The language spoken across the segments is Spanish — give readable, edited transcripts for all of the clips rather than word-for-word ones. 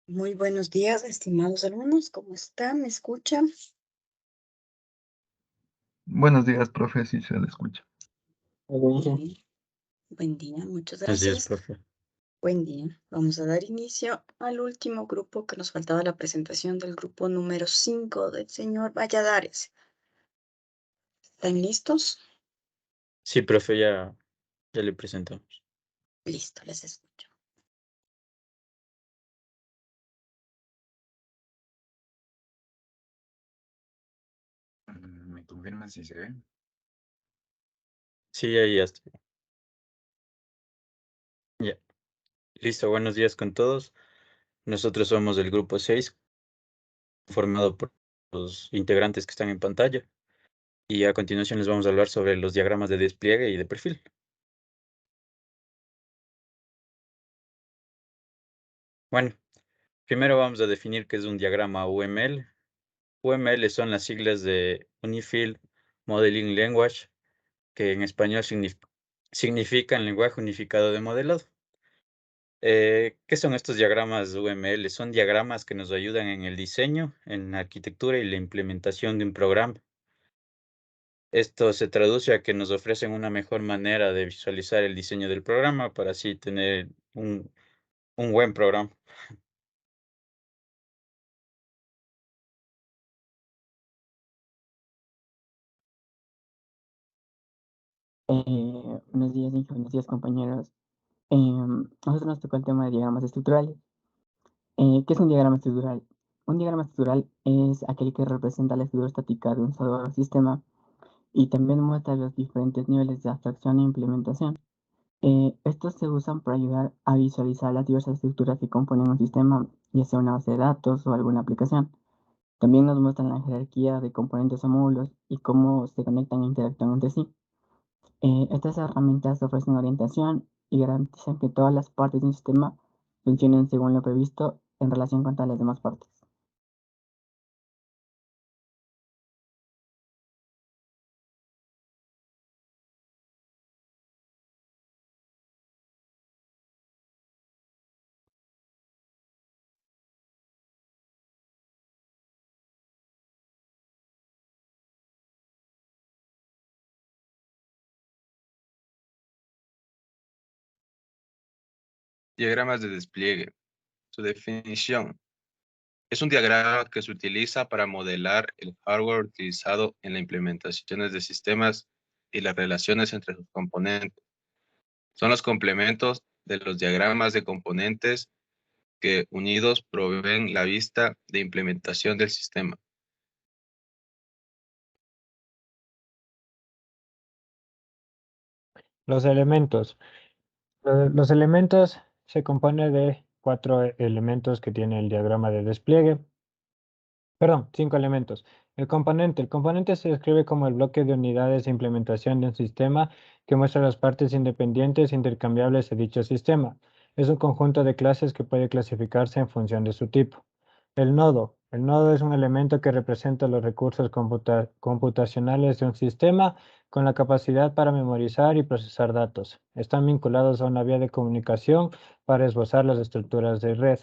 Muy buenos días, estimados alumnos. ¿Cómo están? ¿Me escuchan? Buenos días, profe, si se le escucha. Bien. Buen día, muchas Buenos días, gracias. profe. Buen día. Vamos a dar inicio al último grupo que nos faltaba la presentación del grupo número 5 del señor Valladares. ¿Están listos? Sí, profe, ya le presentamos. Listo, les escucho. ¿Me confirman si se ve? Sí, ahí ya está. Ya. Listo, buenos días con todos. Nosotros somos del grupo 6, formado por los integrantes que están en pantalla. Y a continuación les vamos a hablar sobre los diagramas de despliegue y de perfil. Bueno, primero vamos a definir qué es un diagrama UML. UML son las siglas de Unified Modeling Language, que en español significan lenguaje unificado de modelado. ¿Qué son estos diagramas UML? Son diagramas que nos ayudan en el diseño, en la arquitectura y la implementación de un programa. Esto se traduce a que nos ofrecen una mejor manera de visualizar el diseño del programa para así tener un buen programa. Buenos días, Inge, buenos días, compañeros. Nosotros nos tocó el tema de diagramas estructurales. ¿Qué es un diagrama estructural? Un diagrama estructural es aquel que representa la estructura estática de un software o sistema y también muestra los diferentes niveles de abstracción e implementación. Estos se usan para ayudar a visualizar las diversas estructuras que componen un sistema, ya sea una base de datos o alguna aplicación. También nos muestran la jerarquía de componentes o módulos y cómo se conectan e interactúan entre sí. Estas herramientas ofrecen orientación y garantizan que todas las partes de un sistema funcionen según lo previsto en relación con todas las demás partes. Diagramas de despliegue. Su definición. Es un diagrama que se utiliza para modelar el hardware utilizado en las implementaciones de sistemas y las relaciones entre sus componentes. Son los complementos de los diagramas de componentes que unidos proveen la vista de implementación del sistema. Los elementos. Los elementos se componen de 4 elementos que tiene el diagrama de despliegue. Perdón, 5 elementos. El componente. El componente se describe como el bloque de unidades de implementación de un sistema que muestra las partes independientes e intercambiables de dicho sistema. Es un conjunto de clases que puede clasificarse en función de su tipo. El nodo. El nodo es un elemento que representa los recursos computacionales de un sistema con la capacidad para memorizar y procesar datos. Están vinculados a una vía de comunicación para esbozar las estructuras de red.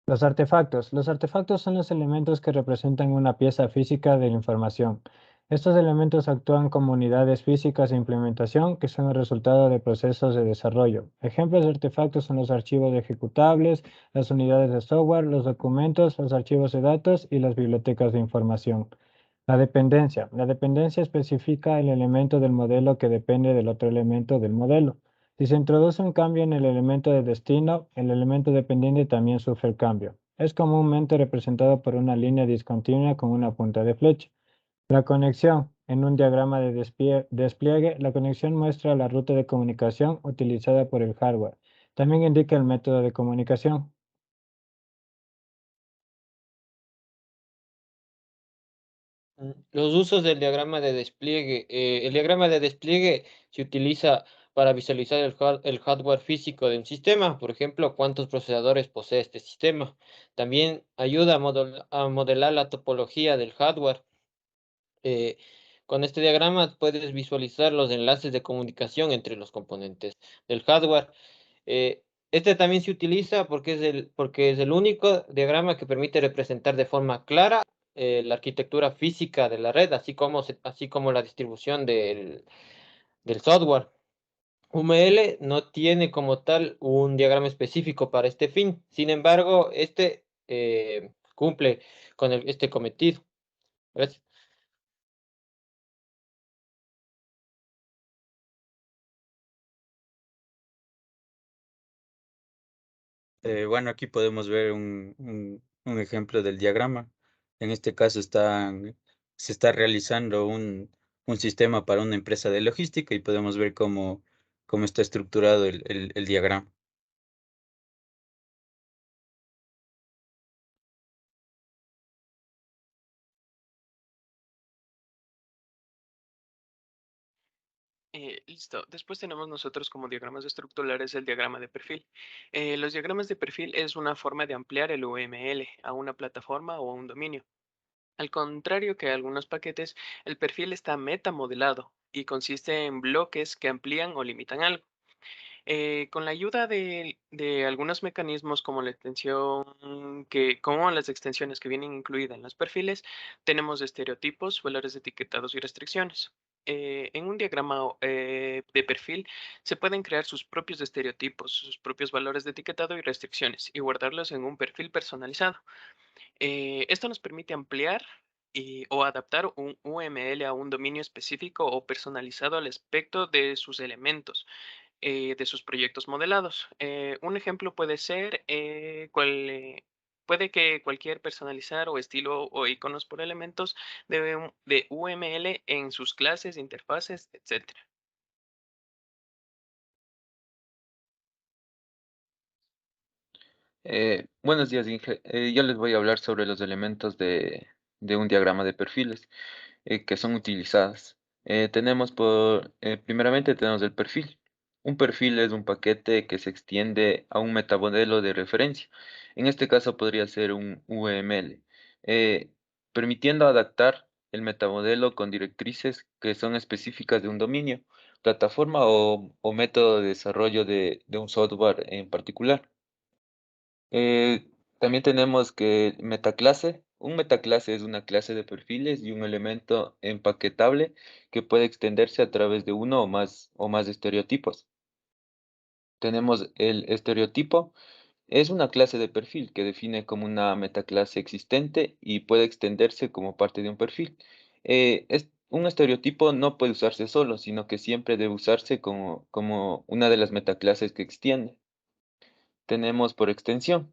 Los artefactos. Los artefactos son los elementos que representan una pieza física de la información. Estos elementos actúan como unidades físicas de implementación que son el resultado de procesos de desarrollo. Ejemplos de artefactos son los archivos ejecutables, las unidades de software, los documentos, los archivos de datos y las bibliotecas de información. La dependencia. La dependencia especifica el elemento del modelo que depende del otro elemento del modelo. Si se introduce un cambio en el elemento de destino, el elemento dependiente también sufre el cambio. Es comúnmente representado por una línea discontinua con una punta de flecha. La conexión. En un diagrama de despliegue, la conexión muestra la ruta de comunicación utilizada por el hardware. También indica el método de comunicación. Los usos del diagrama de despliegue. El diagrama de despliegue se utiliza para visualizar el hardware físico de un sistema, por ejemplo, cuántos procesadores posee este sistema. También ayuda a modelar la topología del hardware. Eh, con este diagrama puedes visualizar los enlaces de comunicación entre los componentes del hardware. Eh, Este también se utiliza porque es el único diagrama que permite representar de forma clara la arquitectura física de la red, así como la distribución del software. UML no tiene como tal un diagrama específico para este fin. Sin embargo, este cumple con este cometido. Gracias. Bueno, aquí podemos ver un ejemplo del diagrama. En este caso se está realizando un sistema para una empresa de logística y podemos ver cómo está estructurado el diagrama. Listo. Después tenemos nosotros como diagramas estructurales el diagrama de perfil. Los diagramas de perfil es una forma de ampliar el UML a una plataforma o a un dominio. Al contrario que algunos paquetes, el perfil está metamodelado y consiste en bloques que amplían o limitan algo. Con la ayuda de algunos mecanismos como como las extensiones que vienen incluidas en los perfiles, tenemos estereotipos, valores etiquetados y restricciones. En un diagrama de perfil se pueden crear sus propios estereotipos, sus propios valores de etiquetado y restricciones y guardarlos en un perfil personalizado. Esto nos permite ampliar o adaptar un UML a un dominio específico o personalizado al aspecto de sus elementos, de sus proyectos modelados. Un ejemplo puede ser, puede que cualquier personalizar o estilo o iconos por elementos de UML en sus clases, interfaces, etc. Buenos días, Inge. Yo les voy a hablar sobre los elementos de un diagrama de perfiles que son utilizadas. Primeramente tenemos el perfil. Un perfil es un paquete que se extiende a un metamodelo de referencia. En este caso podría ser un UML, eh, permitiendo adaptar el metamodelo con directrices que son específicas de un dominio, plataforma o método de desarrollo de un software en particular. También tenemos que metaclase. Un metaclase es una clase de perfiles y un elemento empaquetable que puede extenderse a través de uno o más estereotipos. Tenemos el estereotipo. Es una clase de perfil que define como una metaclase existente y puede extenderse como parte de un perfil. Un estereotipo no puede usarse solo, sino que siempre debe usarse como una de las metaclases que extiende. Tenemos por extensión.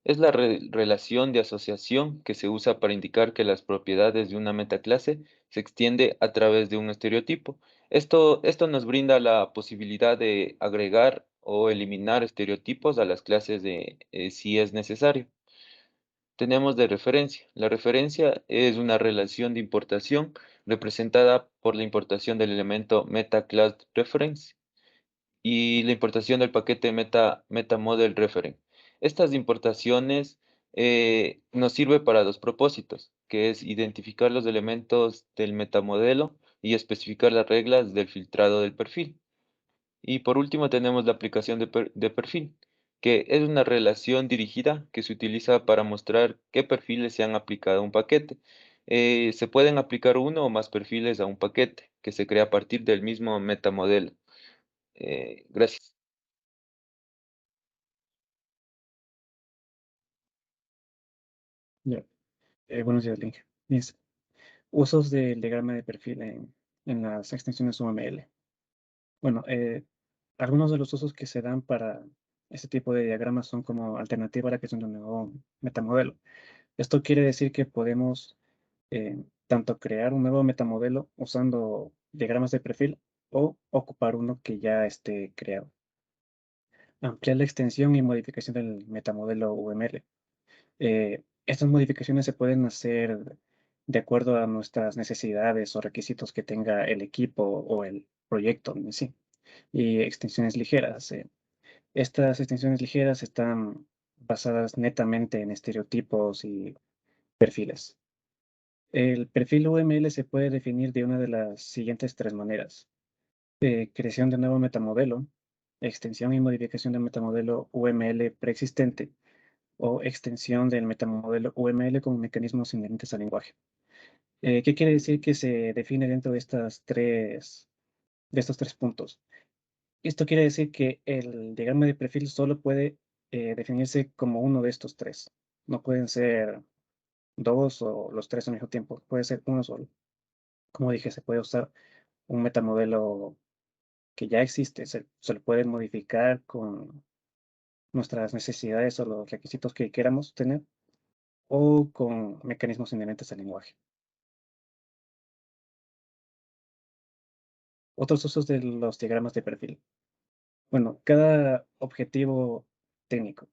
Es la relación de asociación que se usa para indicar que las propiedades de una metaclase se extiende a través de un estereotipo. Esto nos brinda la posibilidad de agregar o eliminar estereotipos a las clases si es necesario. Tenemos de referencia. La referencia es una relación de importación representada por la importación del elemento MetaClassReference y la importación del paquete MetaModel Referent. Estas importaciones nos sirve para dos propósitos, que es identificar los elementos del metamodelo y especificar las reglas del filtrado del perfil. Y por último tenemos la aplicación de perfil, que es una relación dirigida que se utiliza para mostrar qué perfiles se han aplicado a un paquete. Se pueden aplicar uno o más perfiles a un paquete que se crea a partir del mismo metamodelo. Gracias. Ya. Buenos días, Link. Mis usos del diagrama de perfil en las extensiones UML. Bueno, algunos de los usos que se dan para este tipo de diagramas son como alternativa a la creación de un nuevo metamodelo. Esto quiere decir que podemos tanto crear un nuevo metamodelo usando diagramas de perfil o ocupar uno que ya esté creado. Ampliar la extensión y modificación del metamodelo UML. Estas modificaciones se pueden hacer de acuerdo a nuestras necesidades o requisitos que tenga el equipo o el proyecto en sí. Y extensiones ligeras. Estas extensiones ligeras están basadas netamente en estereotipos y perfiles. El perfil UML se puede definir de una de las siguientes tres maneras. Creación de nuevo metamodelo, extensión y modificación del metamodelo UML preexistente o extensión del metamodelo UML con mecanismos inherentes al lenguaje. ¿Qué quiere decir que se define dentro de estos tres puntos? Esto quiere decir que el diagrama de perfil solo puede definirse como uno de estos tres. No pueden ser dos o los tres al mismo tiempo. Puede ser uno solo. Como dije, se puede usar un metamodelo que ya existe. Se lo puede modificar con nuestras necesidades o los requisitos que queramos tener o con mecanismos inherentes al lenguaje. Otros usos de los diagramas de perfil. Bueno, cada objetivo técnico,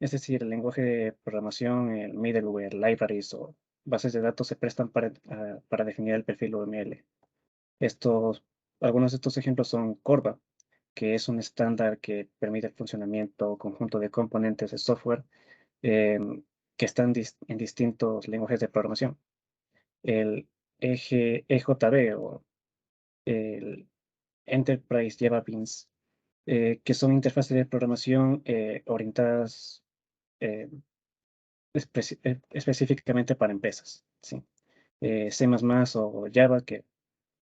es decir, el lenguaje de programación, el middleware, libraries o bases de datos se prestan para definir el perfil UML. Algunos de estos ejemplos son Corba, que es un estándar que permite el funcionamiento o conjunto de componentes de software que están en distintos lenguajes de programación. El EJB o el Enterprise Java Beans, que son interfaces de programación orientadas específicamente para empresas. ¿Sí? C++ o Java, que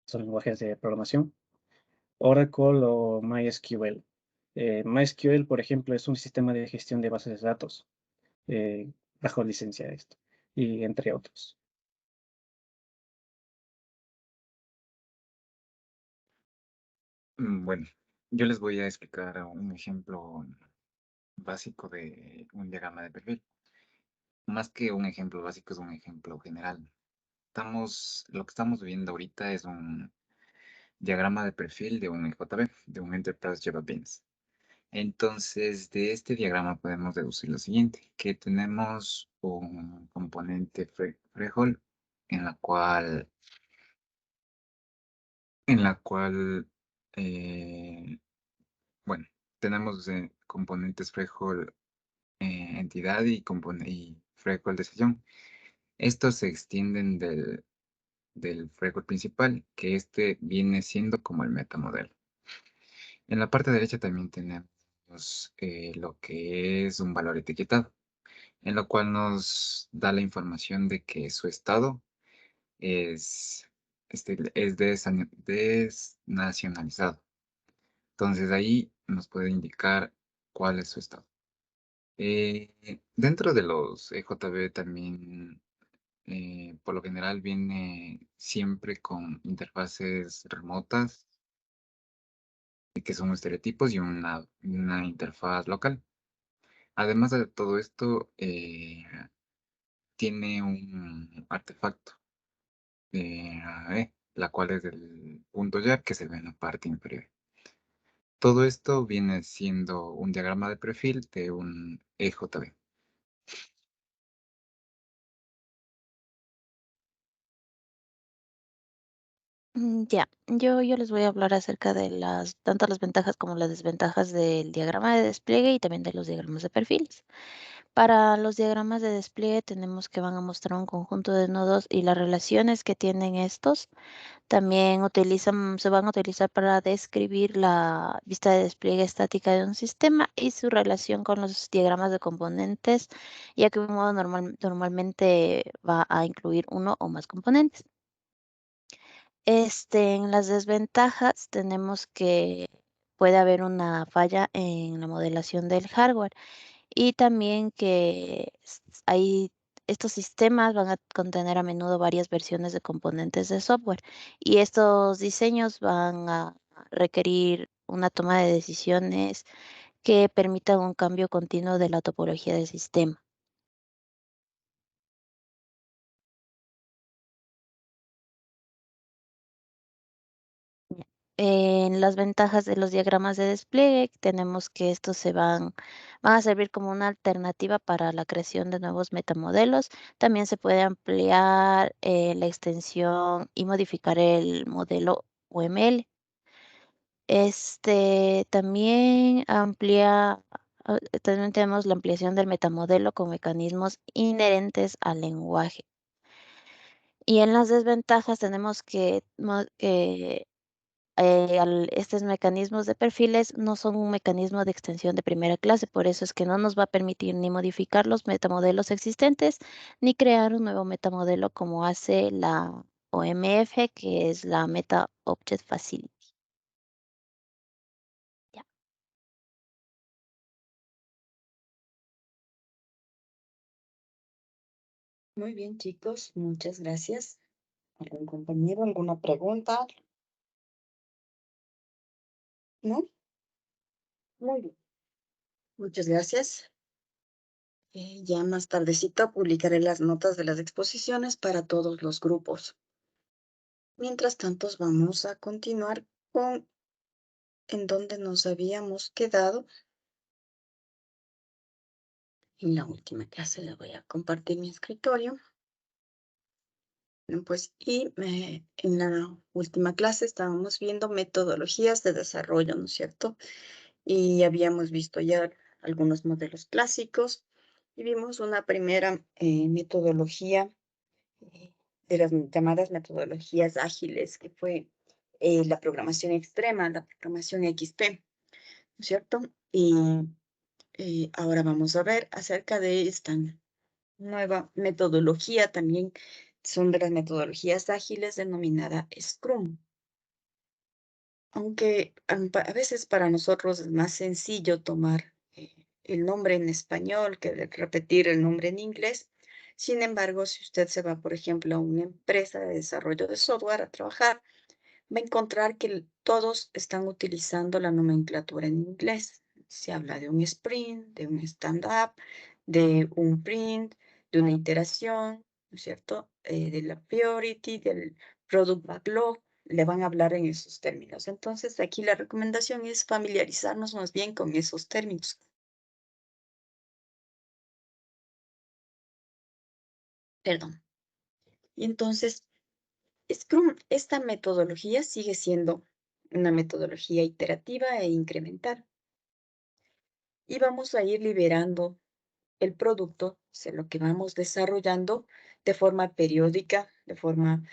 son lenguajes de programación. Oracle o MySQL. MySQL, por ejemplo, es un sistema de gestión de bases de datos bajo licencia esto, y entre otros. Bueno, yo les voy a explicar un ejemplo básico de un diagrama de perfil. Más que un ejemplo básico, es un ejemplo general. Lo que estamos viendo ahorita es un diagrama de perfil de un EJB, de un Enterprise Java Beans. Entonces, de este diagrama podemos deducir lo siguiente, que tenemos un componente threshold en la cual bueno, tenemos componentes threshold entidad y threshold de sesión. Estos se extienden del threshold principal, que este viene siendo como el metamodelo. En la parte derecha también tenemos lo que es un valor etiquetado, en lo cual nos da la información de que su estado es desnacionalizado. Entonces ahí nos puede indicar cuál es su estado. Dentro de los EJB también, por lo general, viene siempre con interfaces remotas, que son estereotipos, y una interfaz local. Además de todo esto, tiene un artefacto, la cual es el punto .jar que se ve en la parte inferior. Todo esto viene siendo un diagrama de perfil de un EJB. Ya, yo les voy a hablar acerca de tanto las ventajas como las desventajas del diagrama de despliegue y también de los diagramas de perfiles. Para los diagramas de despliegue tenemos que van a mostrar un conjunto de nodos y las relaciones que tienen estos. También se van a utilizar para describir la vista de despliegue estática de un sistema y su relación con los diagramas de componentes, ya que un modo normalmente va a incluir uno o más componentes. En las desventajas tenemos que puede haber una falla en la modelación del hardware y también que estos sistemas van a contener a menudo varias versiones de componentes de software y estos diseños van a requerir una toma de decisiones que permitan un cambio continuo de la topología del sistema. En las ventajas de los diagramas de despliegue, tenemos que estos van a servir como una alternativa para la creación de nuevos metamodelos. También se puede ampliar la extensión y modificar el modelo UML. También tenemos la ampliación del metamodelo con mecanismos inherentes al lenguaje. Y en las desventajas tenemos que estos mecanismos de perfiles no son un mecanismo de extensión de primera clase, por eso es que no nos va a permitir ni modificar los metamodelos existentes, ni crear un nuevo metamodelo como hace la OMF, que es la Meta Object Facility. Ya. Muy bien, chicos, muchas gracias. ¿Algún compañero, alguna pregunta? ¿No? Muy bien. Muchas gracias. Ya más tardecito publicaré las notas de las exposiciones para todos los grupos. Mientras tanto, vamos a continuar con en donde nos habíamos quedado. En la última clase les voy a compartir mi escritorio. Pues, en la última clase estábamos viendo metodologías de desarrollo, ¿no es cierto? Y habíamos visto ya algunos modelos clásicos y vimos una primera metodología de las llamadas metodologías ágiles, que fue la programación extrema, la programación XP, ¿no es cierto? Y ahora vamos a ver acerca de esta nueva metodología, también son de las metodologías ágiles denominada Scrum. Aunque a veces para nosotros es más sencillo tomar el nombre en español que repetir el nombre en inglés. Sin embargo, si usted se va, por ejemplo, a una empresa de desarrollo de software a trabajar, va a encontrar que todos están utilizando la nomenclatura en inglés. Se habla de un sprint, de un stand-up, de un print, de una iteración, ¿no es cierto? De la priority, del product backlog, le van a hablar en esos términos. Entonces, aquí la recomendación es familiarizarnos más bien con esos términos. Perdón. Y entonces, Scrum, esta metodología sigue siendo una metodología iterativa e incremental. Y vamos a ir liberando el producto, o sea, lo que vamos desarrollando de forma periódica, de forma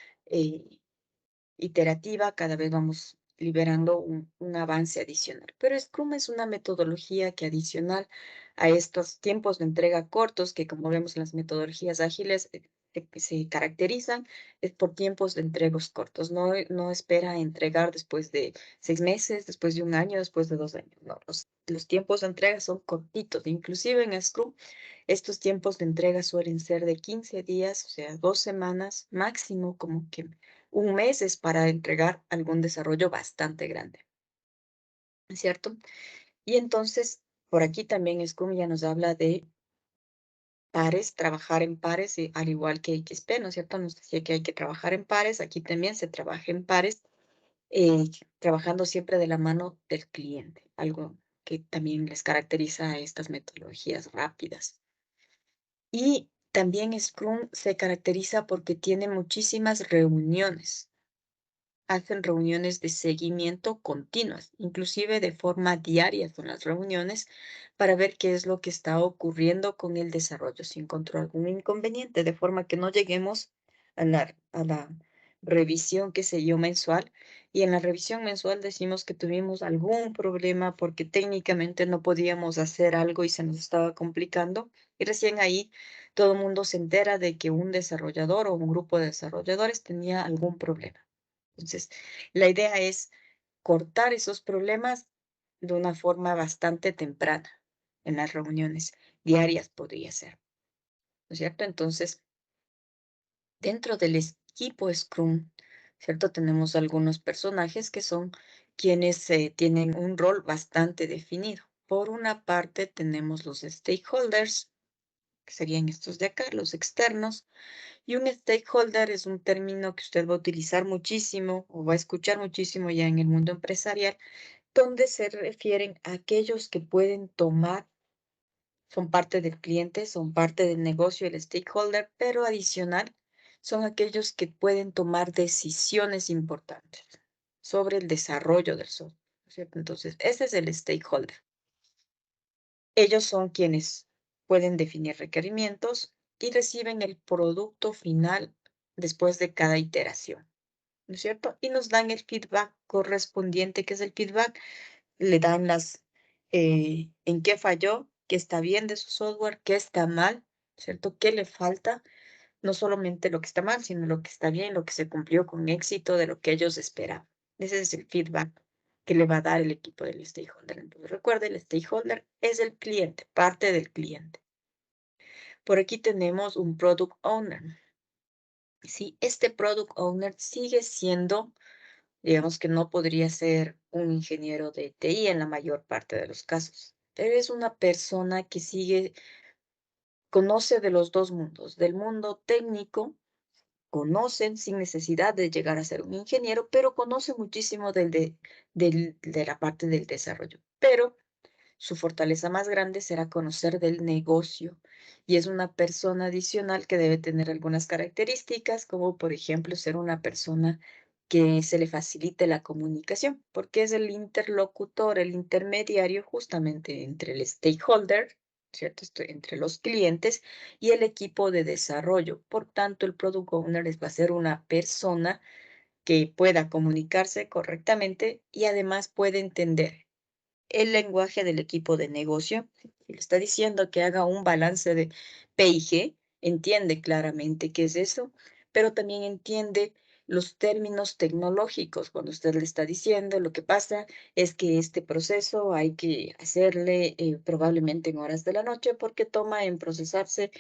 iterativa, cada vez vamos liberando un avance adicional. Pero Scrum es una metodología que adicional a estos tiempos de entrega cortos, que como vemos en las metodologías ágiles, se caracterizan es por tiempos de entregas cortos. No espera entregar después de 6 meses, después de 1 año, después de 2 años. No, los tiempos de entrega son cortitos. Inclusive en Scrum, estos tiempos de entrega suelen ser de 15 días, o sea, 2 semanas máximo, como que 1 mes es para entregar algún desarrollo bastante grande, ¿es cierto? Y entonces, por aquí también Scrum ya nos habla de pares, trabajar en pares, al igual que XP, ¿no es cierto? Nos decía que hay que trabajar en pares, aquí también se trabaja en pares, trabajando siempre de la mano del cliente, algo que también les caracteriza a estas metodologías rápidas. Y también Scrum se caracteriza porque tiene muchísimas reuniones. Hacen reuniones de seguimiento continuas, inclusive de forma diaria son las reuniones, para ver qué es lo que está ocurriendo con el desarrollo, si encontró algún inconveniente, de forma que no lleguemos a la revisión, qué sé yo, mensual, y en la revisión mensual decimos que tuvimos algún problema porque técnicamente no podíamos hacer algo y se nos estaba complicando, y recién ahí todo el mundo se entera de que un desarrollador o un grupo de desarrolladores tenía algún problema. Entonces, la idea es cortar esos problemas de una forma bastante temprana, en las reuniones diarias podría ser, ¿no es cierto? Entonces, dentro del equipo Scrum, ¿cierto? Tenemos algunos personajes que son quienes tienen un rol bastante definido. Por una parte, tenemos los stakeholders, que serían estos de acá, los externos. Y un stakeholder es un término que usted va a utilizar muchísimo o va a escuchar muchísimo ya en el mundo empresarial, donde se refieren a aquellos que pueden tomar, son parte del cliente, son parte del negocio, el stakeholder, pero adicional son aquellos que pueden tomar decisiones importantes sobre el desarrollo del software, ¿cierto? Entonces, ese es el stakeholder. Ellos son quienes pueden definir requerimientos y reciben el producto final después de cada iteración. ¿no es cierto? Y nos dan el feedback correspondiente, que es el feedback, le dan en qué falló, qué está bien de su software, qué está mal, ¿cierto? ¿Qué le falta? No solamente lo que está mal, sino lo que está bien, lo que se cumplió con éxito de lo que ellos esperaban. Ese es el feedback que le va a dar el equipo del stakeholder. Entonces, recuerde, el stakeholder es el cliente, parte del cliente. Por aquí tenemos un product owner. Sí, este product owner sigue siendo, digamos que no podría ser un ingeniero de TI en la mayor parte de los casos, pero es una persona que conoce de los dos mundos, del mundo técnico, conocen sin necesidad de llegar a ser un ingeniero, pero conoce muchísimo de la parte del desarrollo. Pero su fortaleza más grande será conocer del negocio y es una persona adicional que debe tener algunas características, como por ejemplo ser una persona que se le facilite la comunicación, porque es el interlocutor, el intermediario justamente entre el stakeholder, ¿cierto? Entre los clientes y el equipo de desarrollo. Por tanto, el product owner va a ser una persona que pueda comunicarse correctamente y además puede entender el lenguaje del equipo de negocio. Si le está diciendo que haga un balance de P y G, entiende claramente qué es eso, pero también entiende los términos tecnológicos. Cuando usted le está diciendo, lo que pasa es que este proceso hay que hacerle probablemente en horas de la noche porque toma en procesarse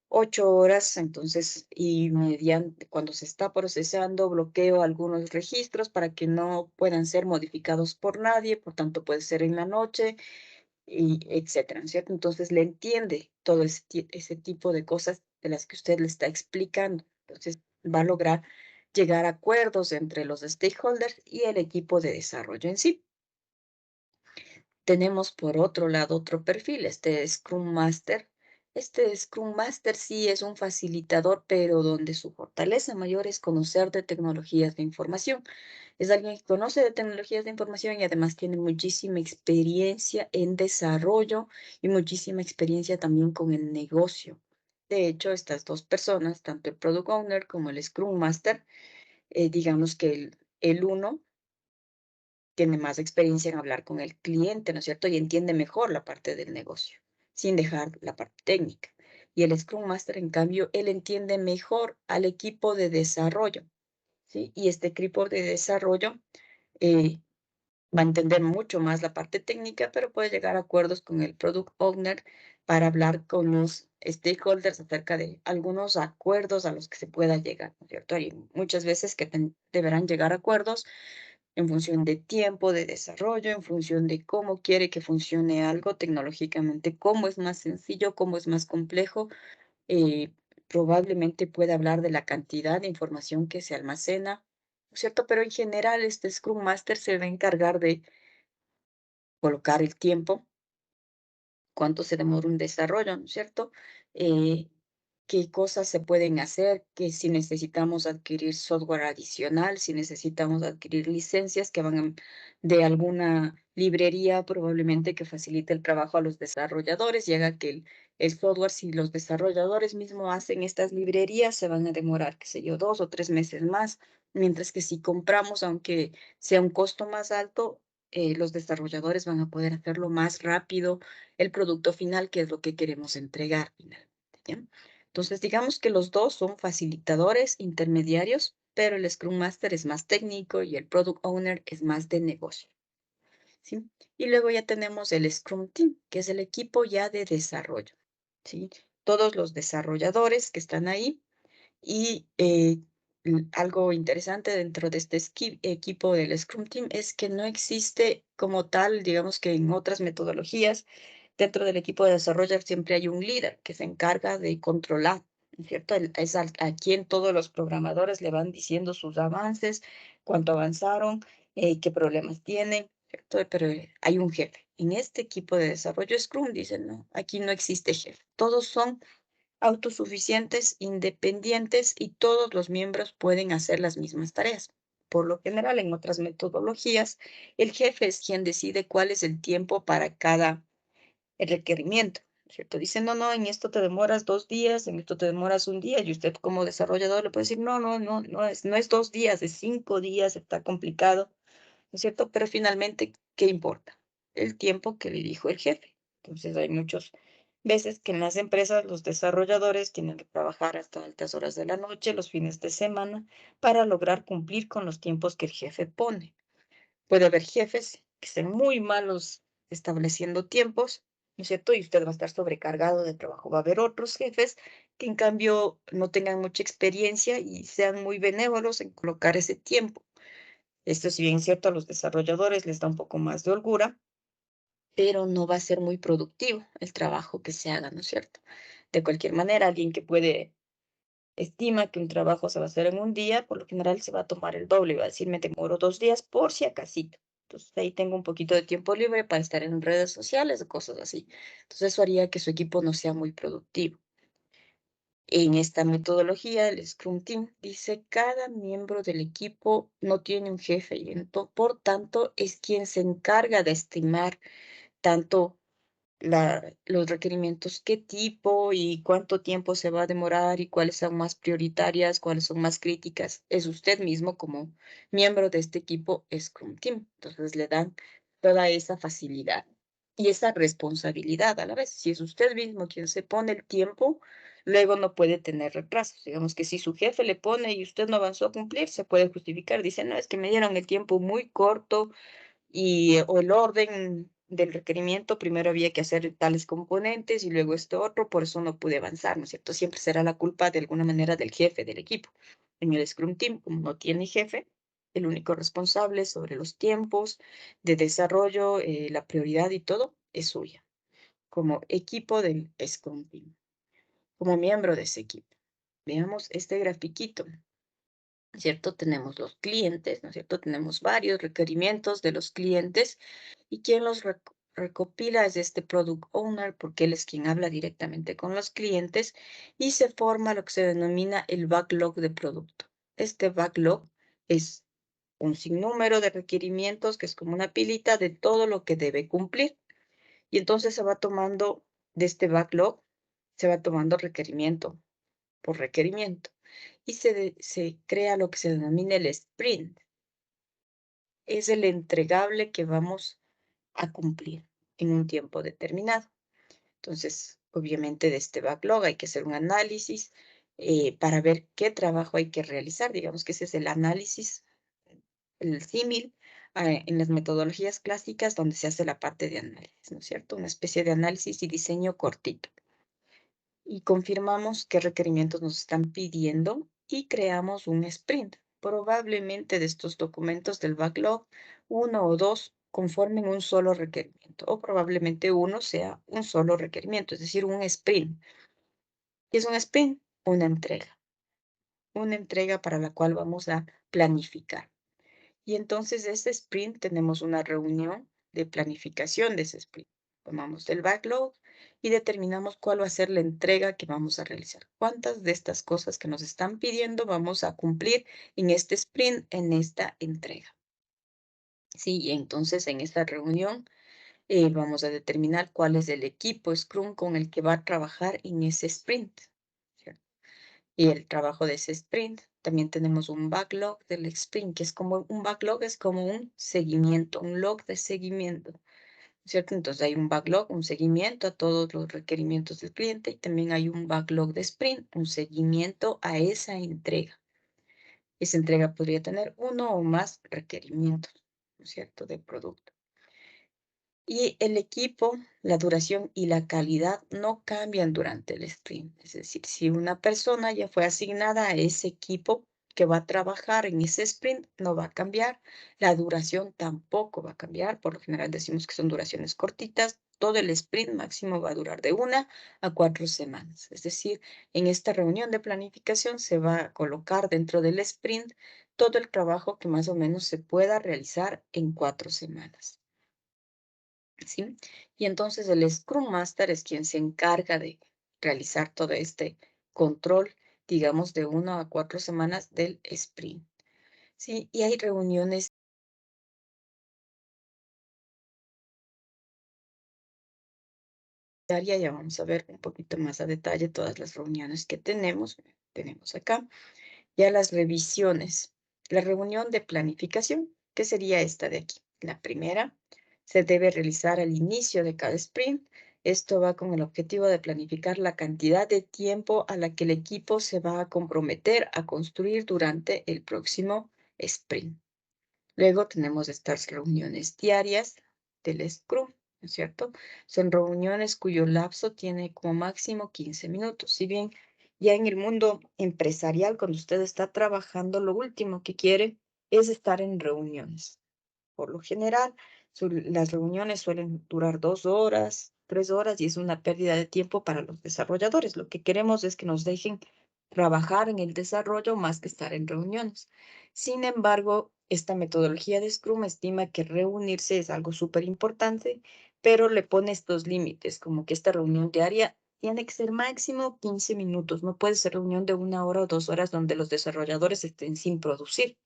8 horas, entonces, y mediante, cuando se está procesando, bloqueo algunos registros para que no puedan ser modificados por nadie, por tanto puede ser en la noche, y etcétera, ¿cierto? Entonces le entiende todo ese tipo de cosas de las que usted le está explicando. Entonces va a lograr llegar a acuerdos entre los stakeholders y el equipo de desarrollo en sí. Tenemos por otro lado otro perfil, este Scrum Master. Este Scrum Master sí es un facilitador, pero donde su fortaleza mayor es conocer de tecnologías de información. Es alguien que conoce de tecnologías de información y además tiene muchísima experiencia en desarrollo y muchísima experiencia también con el negocio. De hecho, estas dos personas, tanto el Product Owner como el Scrum Master, digamos que el uno tiene más experiencia en hablar con el cliente, ¿no es cierto? Y entiende mejor la parte del negocio, sin dejar la parte técnica. Y el Scrum Master, en cambio, él entiende mejor al equipo de desarrollo, ¿sí? Y este equipo de desarrollo eh, va a entender mucho más la parte técnica, pero puede llegar a acuerdos con el Product Owner para hablar con los stakeholders acerca de algunos acuerdos a los que se pueda llegar, ¿no es cierto? Hay muchas veces que deberán llegar a acuerdos en función de tiempo de desarrollo, en función de cómo quiere que funcione algo tecnológicamente, cómo es más sencillo, cómo es más complejo. eh, Probablemente puede hablar de la cantidad de información que se almacena, ¿no es cierto? Pero en general este Scrum Master se va a encargar de colocar el tiempo, cuánto se demora un desarrollo, ¿no es cierto? Eh, Qué cosas se pueden hacer, que si necesitamos adquirir software adicional, si necesitamos adquirir licencias que van de alguna librería probablemente que facilite el trabajo a los desarrolladores y haga que el software, si los desarrolladores mismos hacen estas librerías, se van a demorar, qué sé yo, 2 o 3 meses más, mientras que si compramos, aunque sea un costo más alto, los desarrolladores van a poder hacerlo más rápido el producto final, que es lo que queremos entregar finalmente, ¿ya? Entonces, digamos que los dos son facilitadores, intermediarios, pero el Scrum Master es más técnico y el Product Owner es más de negocio, ¿sí? Y luego ya tenemos el Scrum Team, que es el equipo ya de desarrollo, ¿sí? Todos los desarrolladores que están ahí y algo interesante dentro de este equipo del Scrum Team es que no existe como tal, digamos que en otras metodologías, dentro del equipo de desarrollo siempre hay un líder que se encarga de controlar, ¿no es cierto? Es a quien todos los programadores le van diciendo sus avances, cuánto avanzaron, qué problemas tienen, ¿cierto? Pero hay un jefe. En este equipo de desarrollo Scrum dicen, no, aquí no existe jefe. Todos son autosuficientes, independientes y todos los miembros pueden hacer las mismas tareas. Por lo general, en otras metodologías, el jefe es quien decide cuál es el tiempo para cada requerimiento, ¿cierto? Dice, no, en esto te demoras 2 días, en esto te demoras 1 día, y usted como desarrollador le puede decir, no es 2 días, es 5 días, está complicado, ¿no es cierto? Pero finalmente, ¿qué importa? El tiempo que le dijo el jefe. Entonces, hay muchas veces que en las empresas los desarrolladores tienen que trabajar hasta altas horas de la noche, los fines de semana, para lograr cumplir con los tiempos que el jefe pone. Puede haber jefes que sean muy malos estableciendo tiempos, ¿no es cierto? Y usted va a estar sobrecargado de trabajo. Va a haber otros jefes que en cambio no tengan mucha experiencia y sean muy benévolos en colocar ese tiempo. Esto, si bien es cierto, a los desarrolladores les da un poco más de holgura, pero no va a ser muy productivo el trabajo que se haga, ¿no es cierto? De cualquier manera, alguien que estima que un trabajo se va a hacer en 1 día, por lo general se va a tomar el doble, va a decir, me demoro 2 días por si acasito. Entonces, ahí tengo un poquito de tiempo libre para estar en redes sociales o cosas así. Entonces, eso haría que su equipo no sea muy productivo. En esta metodología, el Scrum Team dice, cada miembro del equipo no tiene un jefe y por tanto es quien se encarga de estimar tanto los requerimientos, qué tipo y cuánto tiempo se va a demorar y cuáles son más prioritarias, cuáles son más críticas. Es usted mismo como miembro de este equipo Scrum Team. Entonces le dan toda esa facilidad y esa responsabilidad a la vez. Si es usted mismo quien se pone el tiempo, luego no puede tener retrasos. Digamos que si su jefe le pone y usted no avanzó a cumplir, se puede justificar. Dice, no, es que me dieron el tiempo muy corto y o el orden del requerimiento, primero había que hacer tales componentes y luego esto otro, por eso no pude avanzar, ¿no es cierto? Siempre será la culpa de alguna manera del jefe del equipo. En el Scrum Team, como no tiene jefe, el único responsable sobre los tiempos de desarrollo, la prioridad y todo es suya, como equipo del Scrum Team, como miembro de ese equipo. Veamos este grafiquito. ¿Cierto? Tenemos los clientes, ¿no es cierto? Tenemos varios requerimientos de los clientes y quien los recopila es este Product Owner porque él es quien habla directamente con los clientes y se forma lo que se denomina el backlog de producto. Este backlog es un sinnúmero de requerimientos que es como una pilita de todo lo que debe cumplir y entonces se va tomando de este backlog, se va tomando requerimiento por requerimiento y se crea lo que se denomina el sprint. Es el entregable que vamos a cumplir en un tiempo determinado. Entonces, obviamente de este backlog hay que hacer un análisis para ver qué trabajo hay que realizar. Digamos que ese es el análisis, el símil en las metodologías clásicas donde se hace la parte de análisis, ¿no es cierto? Una especie de análisis y diseño cortito. Y confirmamos qué requerimientos nos están pidiendo y creamos un sprint. Probablemente de estos documentos del backlog, 1 o 2 conformen un solo requerimiento o probablemente uno sea un solo requerimiento, es decir, un sprint. ¿Qué es un sprint? Una entrega para la cual vamos a planificar. Y entonces de ese sprint tenemos una reunión de planificación de ese sprint. Tomamos el backlog y determinamos cuál va a ser la entrega que vamos a realizar. ¿Cuántas de estas cosas que nos están pidiendo vamos a cumplir en este sprint, en esta entrega? Sí, y entonces en esta reunión vamos a determinar cuál es el equipo Scrum con el que va a trabajar en ese sprint, ¿cierto? Y el trabajo de ese sprint. También tenemos un backlog del sprint, que es como un backlog, es como un seguimiento, un log de seguimiento, ¿cierto? Entonces hay un backlog, un seguimiento a todos los requerimientos del cliente y también hay un backlog de sprint, un seguimiento a esa entrega. Esa entrega podría tener uno o más requerimientos, ¿no es cierto?, de producto. Y el equipo, la duración y la calidad no cambian durante el sprint. Es decir, si una persona ya fue asignada a ese equipo que va a trabajar en ese sprint, no va a cambiar. La duración tampoco va a cambiar. Por lo general decimos que son duraciones cortitas. Todo el sprint máximo va a durar de 1 a 4 semanas. Es decir, en esta reunión de planificación se va a colocar dentro del sprint todo el trabajo que más o menos se pueda realizar en 4 semanas. ¿Sí? Y entonces el Scrum Master es quien se encarga de realizar todo este control, digamos, de 1 a 4 semanas del sprint. ¿Sí? Y hay reuniones diaria. Ya vamos a ver un poquito más a detalle todas las reuniones que tenemos. Tenemos acá ya las revisiones. La reunión de planificación, que sería esta de aquí. La primera se debe realizar al inicio de cada sprint. Esto va con el objetivo de planificar la cantidad de tiempo a la que el equipo se va a comprometer a construir durante el próximo sprint. Luego tenemos estas reuniones diarias del Scrum, ¿no es cierto? Son reuniones cuyo lapso tiene como máximo 15 minutos. Si bien ya en el mundo empresarial, cuando usted está trabajando, lo último que quiere es estar en reuniones. Por lo general, las reuniones suelen durar 2 horas, 3 horas y es una pérdida de tiempo para los desarrolladores. Lo que queremos es que nos dejen trabajar en el desarrollo más que estar en reuniones. Sin embargo, esta metodología de Scrum estima que reunirse es algo súper importante, pero le pone estos límites, como que esta reunión diaria tiene que ser máximo 15 minutos. No puede ser reunión de 1 hora o 2 horas donde los desarrolladores estén sin producir.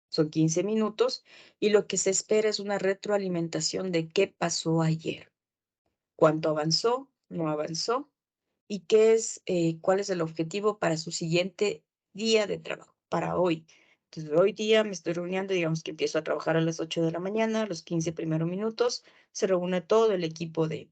Son 15 minutos y lo que se espera es una retroalimentación de qué pasó ayer, cuánto avanzó, no avanzó y cuál es el objetivo para su siguiente día de trabajo, para hoy. Entonces, hoy día me estoy reuniendo, digamos que empiezo a trabajar a las 8 de la mañana, los 15 primeros minutos, se reúne todo el equipo de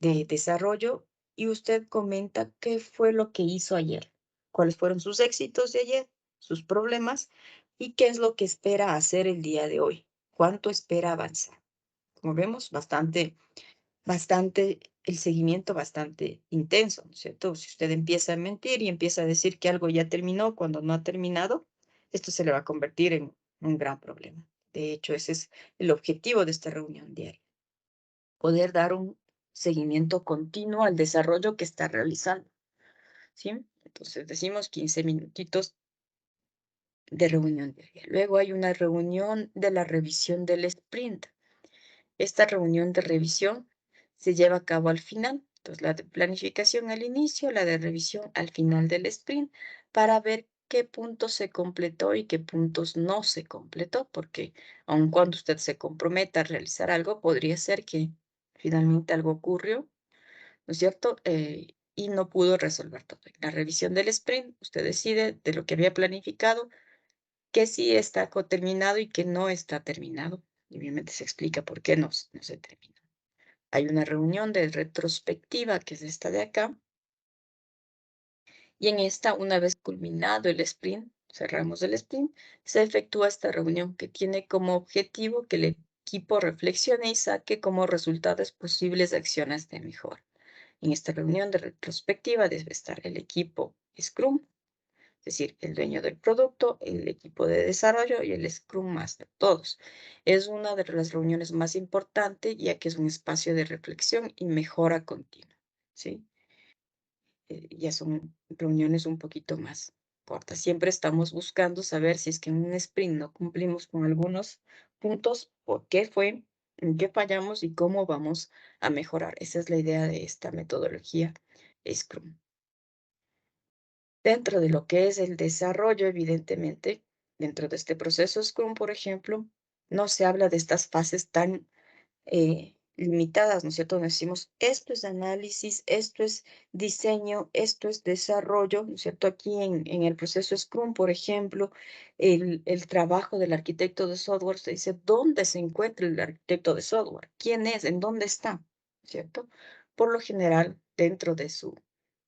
desarrollo y usted comenta qué fue lo que hizo ayer, cuáles fueron sus éxitos de ayer, sus problemas y qué es lo que espera hacer el día de hoy, cuánto espera avanzar. Como vemos, bastante, el seguimiento bastante intenso, ¿no es cierto? Si usted empieza a mentir y empieza a decir que algo ya terminó cuando no ha terminado, esto se le va a convertir en un gran problema. De hecho, ese es el objetivo de esta reunión diaria, poder dar un seguimiento continuo al desarrollo que está realizando, ¿sí? Entonces decimos 15 minutitos de reunión diaria. Luego hay una reunión de la revisión del sprint. Esta reunión de revisión se lleva a cabo al final. Entonces, la de planificación al inicio, la de revisión al final del sprint, para ver qué puntos se completó y qué puntos no se completó, porque aun cuando usted se comprometa a realizar algo, podría ser que finalmente algo ocurrió, ¿no es cierto? Y no pudo resolver todo. En la revisión del sprint, usted decide de lo que había planificado, qué sí está terminado y qué no está terminado. Y obviamente se explica por qué no se terminó. Hay una reunión de retrospectiva, que es esta de acá, y en esta, una vez culminado el sprint, cerramos el sprint, se efectúa esta reunión que tiene como objetivo que el equipo reflexione y saque como resultados posibles acciones de mejora. En esta reunión de retrospectiva debe estar el equipo Scrum, es decir, el dueño del producto, el equipo de desarrollo y el Scrum Master, todos. Es una de las reuniones más importantes, ya que es un espacio de reflexión y mejora continua, ¿sí? Ya son reuniones un poquito más cortas. Siempre estamos buscando saber si es que en un sprint no cumplimos con algunos puntos, por qué fue, en qué fallamos y cómo vamos a mejorar. Esa es la idea de esta metodología Scrum. Dentro de lo que es el desarrollo, evidentemente, dentro de este proceso Scrum, por ejemplo, no se habla de estas fases tan limitadas, ¿no es cierto? Donde decimos, esto es análisis, esto es diseño, esto es desarrollo, ¿no es cierto? Aquí en el proceso Scrum, por ejemplo, el trabajo del arquitecto de software se dice, ¿dónde se encuentra el arquitecto de software? ¿Quién es? ¿En dónde está? ¿Cierto? Por lo general, dentro de su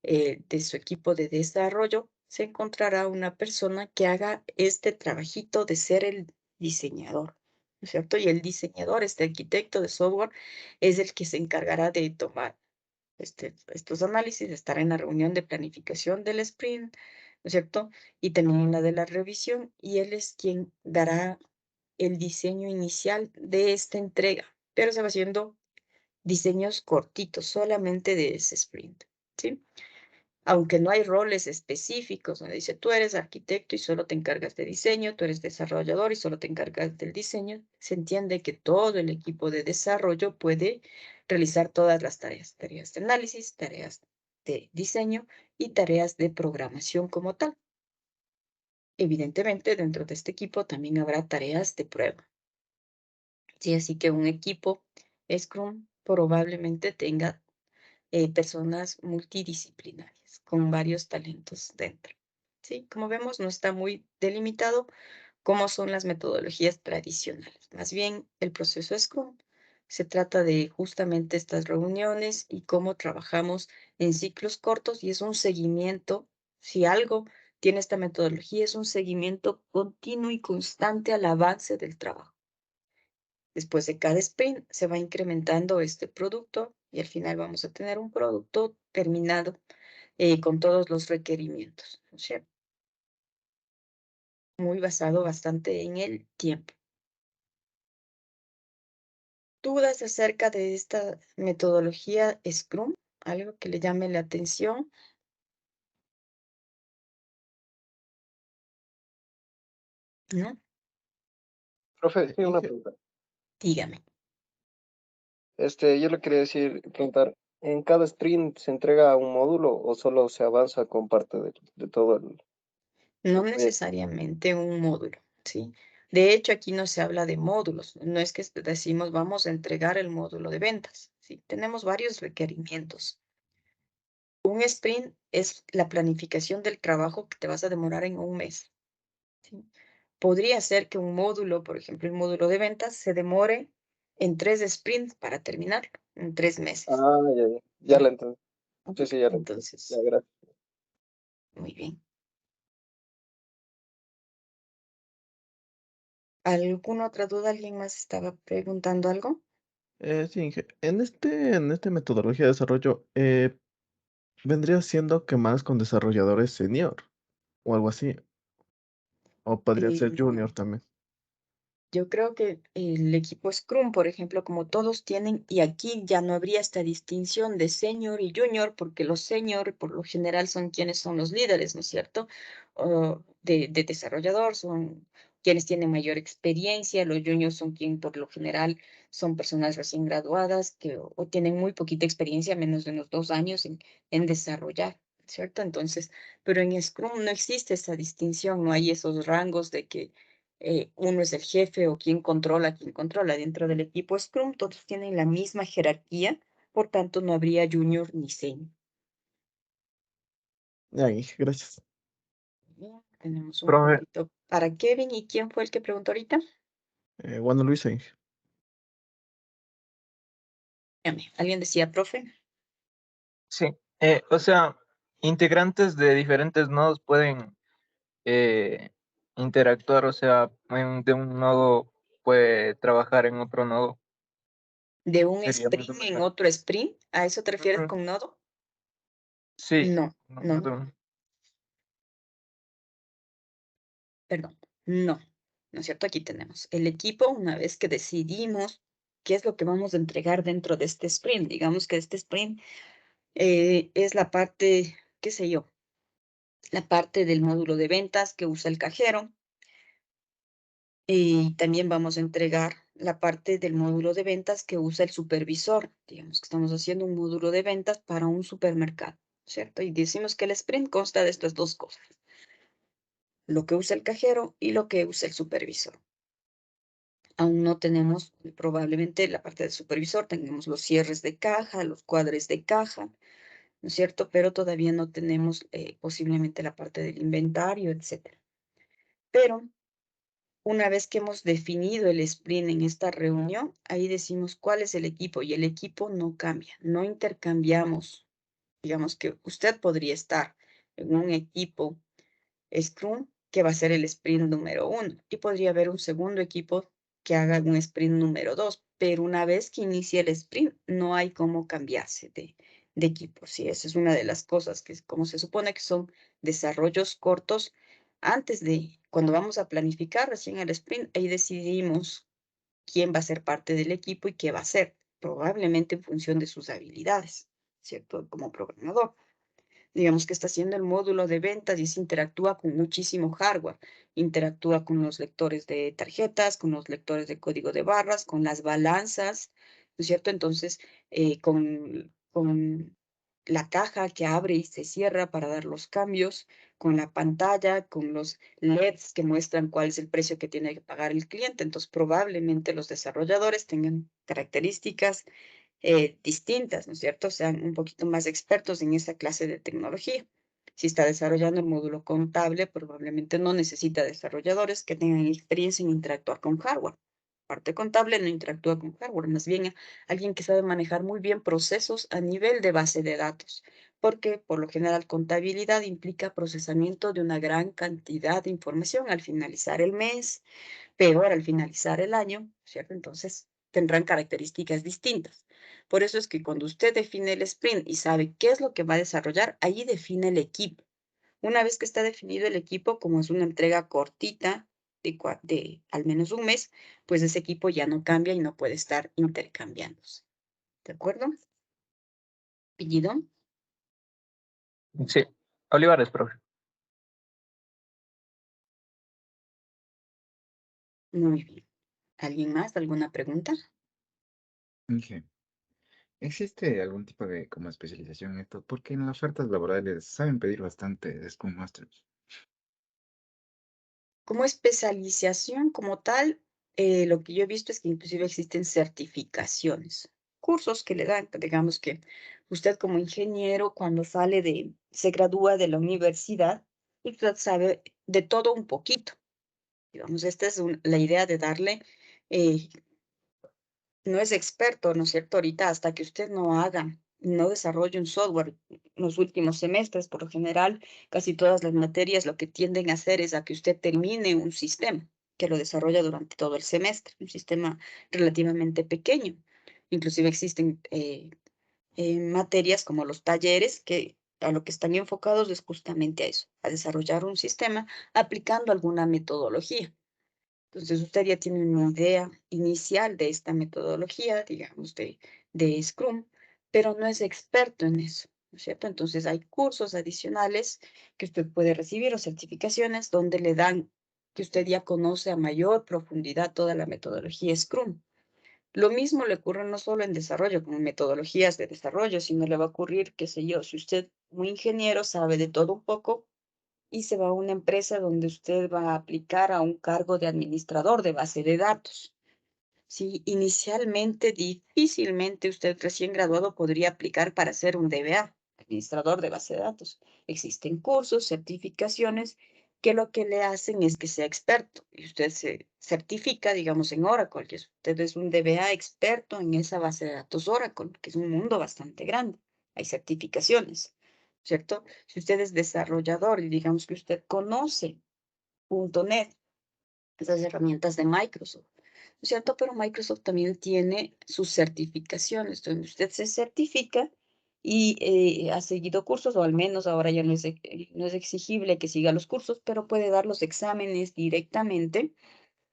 equipo de desarrollo, se encontrará una persona que haga este trabajito de ser el diseñador, ¿no es cierto? Y el diseñador, este arquitecto de software, es el que se encargará de tomar estos análisis, de estar en la reunión de planificación del sprint, ¿no es cierto? Y también en la de la revisión, y él es quien dará el diseño inicial de esta entrega, pero se va haciendo diseños cortitos, solamente de ese sprint, ¿sí? Aunque no hay roles específicos, donde dice, tú eres arquitecto y solo te encargas de diseño, tú eres desarrollador y solo te encargas del diseño, se entiende que todo el equipo de desarrollo puede realizar todas las tareas de análisis, tareas de diseño y tareas de programación como tal. Evidentemente, dentro de este equipo también habrá tareas de prueba. Sí, así que un equipo Scrum probablemente tenga personas multidisciplinarias con varios talentos dentro. ¿Sí? Como vemos, no está muy delimitado cómo son las metodologías tradicionales. Más bien, el proceso Scrum se trata de justamente estas reuniones y cómo trabajamos en ciclos cortos y es un seguimiento. Si algo tiene esta metodología, es un seguimiento continuo y constante al avance del trabajo. Después de cada sprint se va incrementando este producto y al final vamos a tener un producto terminado con todos los requerimientos, ¿no es cierto? Muy basado bastante en el tiempo. ¿Dudas acerca de esta metodología Scrum? ¿Algo que le llame la atención? ¿No? Profe, sí, una pregunta. Dígame. Yo le quería preguntar, ¿en cada sprint se entrega un módulo o solo se avanza con parte de todo el No proyecto? necesariamente un módulo, ¿sí? De hecho, aquí no se habla de módulos. No es que decimos vamos a entregar el módulo de ventas, ¿sí? Tenemos varios requerimientos. Un sprint es la planificación del trabajo que te vas a demorar en un mes, ¿sí? Podría ser que un módulo, por ejemplo, el módulo de ventas, se demore en 3 sprints para terminarlo, en 3 meses. Ah, ya la entendí. Sí, sí, ya la entendí. Ya, Entonces, gracias. muy bien. ¿Alguna otra duda? ¿Alguien más estaba preguntando algo? Sí, en esta metodología de desarrollo, vendría siendo que más con desarrolladores senior o algo así, o podría ser junior No. también. Yo creo que el equipo Scrum, por ejemplo, como todos tienen, y aquí ya no habría esta distinción de senior y junior, porque los senior por lo general son quienes son los líderes, ¿no es cierto? De desarrollador, son quienes tienen mayor experiencia, los juniors son quienes por lo general son personas recién graduadas que o tienen muy poquita experiencia, menos de unos 2 años en desarrollar, ¿cierto? Entonces, pero en Scrum no existe esa distinción, no hay esos rangos de que uno es el jefe o quién controla, quién controla. Dentro del equipo Scrum, todos tienen la misma jerarquía, por tanto, no habría junior ni senior. Ahí, gracias. Bien, tenemos un Profe, puntito para Kevin. ¿Y quién fue el que preguntó ahorita? Bueno, Luisa, Dígame, ¿alguien decía, profe? Sí, o sea, integrantes de diferentes nodos pueden interactuar, o sea, de un nodo puede trabajar en otro nodo. ¿De un Sería más o sprint en menos. otro sprint? ¿A eso te refieres Ujú. con nodo? Sí, No, no, no, más o menos. perdón, no. ¿No es cierto? Aquí tenemos el equipo, una vez que decidimos qué es lo que vamos a entregar dentro de este sprint. Digamos que este sprint es la parte, qué sé yo, la parte del módulo de ventas que usa el cajero. Y también vamos a entregar la parte del módulo de ventas que usa el supervisor. Digamos que estamos haciendo un módulo de ventas para un supermercado, ¿cierto? Y decimos que el sprint consta de estas dos cosas, lo que usa el cajero y lo que usa el supervisor. Aún no tenemos probablemente la parte del supervisor, tenemos los cierres de caja, los cuadres de caja, ¿no es cierto? Pero todavía no tenemos posiblemente la parte del inventario, etcétera. Pero una vez que hemos definido el sprint en esta reunión, ahí decimos cuál es el equipo y el equipo no cambia, no intercambiamos. Digamos que usted podría estar en un equipo Scrum que va a ser el sprint número 1 y podría haber un segundo equipo que haga un sprint número 2, pero una vez que inicie el sprint no hay cómo cambiarse de equipo. Sí, esa es una de las cosas que como se supone que son desarrollos cortos, antes de cuando vamos a planificar recién el sprint, ahí decidimos quién va a ser parte del equipo y qué va a hacer, probablemente en función de sus habilidades, ¿cierto? Como programador. Digamos que está haciendo el módulo de ventas y se interactúa con muchísimo hardware. Interactúa con los lectores de tarjetas, con los lectores de código de barras, con las balanzas, ¿no es cierto? Entonces, con la caja que abre y se cierra para dar los cambios, con la pantalla, con los LEDs que muestran cuál es el precio que tiene que pagar el cliente. Entonces, probablemente los desarrolladores tengan características distintas, ¿no es cierto? Sean un poquito más expertos en esa clase de tecnología. Si está desarrollando el módulo contable, probablemente no necesita desarrolladores que tengan experiencia en interactuar con hardware. Parte contable no interactúa con hardware, más bien alguien que sabe manejar muy bien procesos a nivel de base de datos, porque por lo general contabilidad implica procesamiento de una gran cantidad de información al finalizar el mes, peor al finalizar el año, ¿cierto? Entonces tendrán características distintas. Por eso es que cuando usted define el sprint y sabe qué es lo que va a desarrollar, ahí define el equipo. Una vez que está definido el equipo, como es una entrega cortita de al menos un mes, pues ese equipo ya no cambia y no puede estar intercambiándose. ¿De acuerdo? ¿Pillido? Sí, Olivares, profe. Muy bien. ¿Alguien más? ¿Alguna pregunta? Inge, ¿existe algún tipo de como especialización en esto? Porque en las ofertas laborales saben pedir bastante Scrum Masters. Como especialización como tal, lo que yo he visto es que inclusive existen certificaciones, cursos que le dan, digamos que usted como ingeniero cuando se gradúa de la universidad, usted sabe de todo un poquito. Digamos, esta es la idea de darle, eh, no es experto, ¿no es cierto? Ahorita hasta que usted no desarrolle un software en los últimos semestres, por lo general, casi todas las materias lo que tienden a hacer es a que usted termine un sistema que lo desarrolla durante todo el semestre, un sistema relativamente pequeño. Inclusive existen materias como los talleres que a lo que están enfocados es justamente a eso, a desarrollar un sistema aplicando alguna metodología. Entonces, usted ya tiene una idea inicial de esta metodología, digamos, de Scrum, pero no es experto en eso, ¿no es cierto? Entonces, hay cursos adicionales que usted puede recibir o certificaciones donde le dan que usted ya conoce a mayor profundidad toda la metodología Scrum. Lo mismo le ocurre no solo en desarrollo, como en metodologías de desarrollo, sino le va a ocurrir, qué sé yo, si usted, un ingeniero, sabe de todo un poco, y se va a una empresa donde usted va a aplicar a un cargo de administrador de base de datos. Sí, inicialmente difícilmente usted recién graduado podría aplicar para ser un DBA, administrador de base de datos. Existen cursos, certificaciones que lo que le hacen es que sea experto y usted se certifica, digamos, en Oracle, que usted es un DBA experto en esa base de datos Oracle, que es un mundo bastante grande. Hay certificaciones, ¿cierto? Si usted es desarrollador y digamos que usted conoce .NET, esas herramientas de Microsoft, ¿no es cierto? Pero Microsoft también tiene sus certificaciones, donde usted se certifica y ha seguido cursos, o al menos ahora ya no es exigible que siga los cursos, pero puede dar los exámenes directamente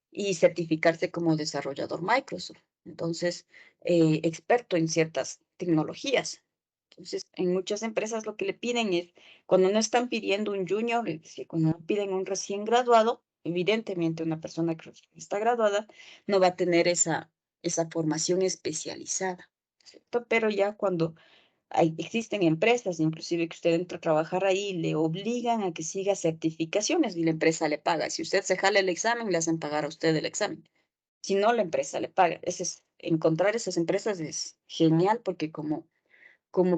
y certificarse como desarrollador Microsoft. Entonces, experto en ciertas tecnologías. Entonces, en muchas empresas lo que le piden es, cuando no están pidiendo un junior, es decir, cuando no piden un recién graduado, evidentemente una persona que está graduada no va a tener esa formación especializada, ¿cierto? Pero ya cuando existen empresas, inclusive que usted entra a trabajar ahí, le obligan a que siga certificaciones y la empresa le paga. Si usted se jala el examen, le hacen pagar a usted el examen. Si no, la empresa le paga. Encontrar esas empresas es genial porque como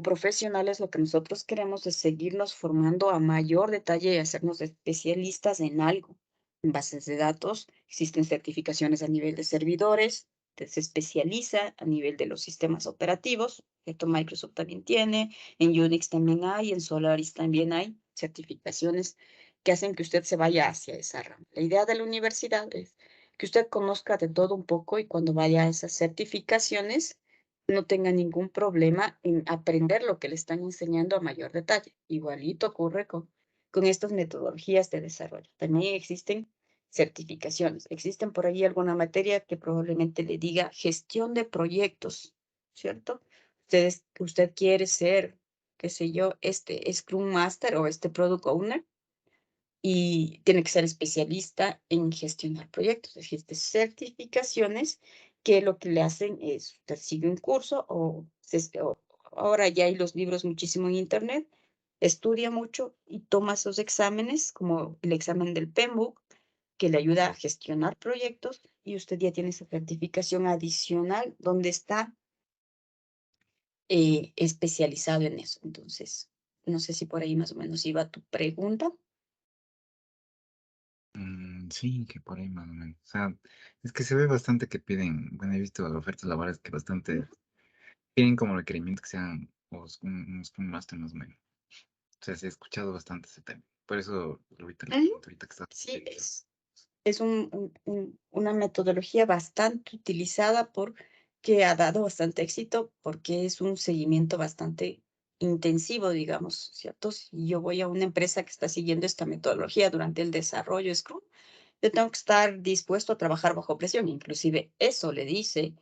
profesionales lo que nosotros queremos es seguirnos formando a mayor detalle y hacernos especialistas en algo. En bases de datos existen certificaciones a nivel de servidores, se especializa a nivel de los sistemas operativos, esto Microsoft también tiene, en Unix también hay, en Solaris también hay certificaciones que hacen que usted se vaya hacia esa rama. La idea de la universidad es que usted conozca de todo un poco y cuando vaya a esas certificaciones, no tenga ningún problema en aprender lo que le están enseñando a mayor detalle. Igualito ocurre con estas metodologías de desarrollo. También existen certificaciones. Existen por ahí alguna materia que probablemente le diga gestión de proyectos, ¿cierto? Usted quiere ser, qué sé yo, este Scrum Master o este Product Owner y tiene que ser especialista en gestionar proyectos. Existen certificaciones que lo que le hacen es, usted sigue un curso o ahora ya hay los libros muchísimo en internet, estudia mucho y toma esos exámenes, como el examen del PMBOK, que le ayuda a gestionar proyectos y usted ya tiene esa certificación adicional donde está especializado en eso. Entonces, no sé si por ahí más o menos iba tu pregunta. Sí, que por ahí más o menos. O sea, es que se ve bastante que piden, bueno, he visto ofertas laborales que bastante piden como requerimiento que sean un máster más o menos. O sea, sí he escuchado bastante ese tema. Por eso ahorita le Ujú. pregunto, ahorita que está. Sí, es una metodología bastante utilizada que ha dado bastante éxito porque es un seguimiento bastante intensivo, digamos, ¿cierto? Si yo voy a una empresa que está siguiendo esta metodología durante el desarrollo Scrum, yo tengo que estar dispuesto a trabajar bajo presión. Inclusive eso le dice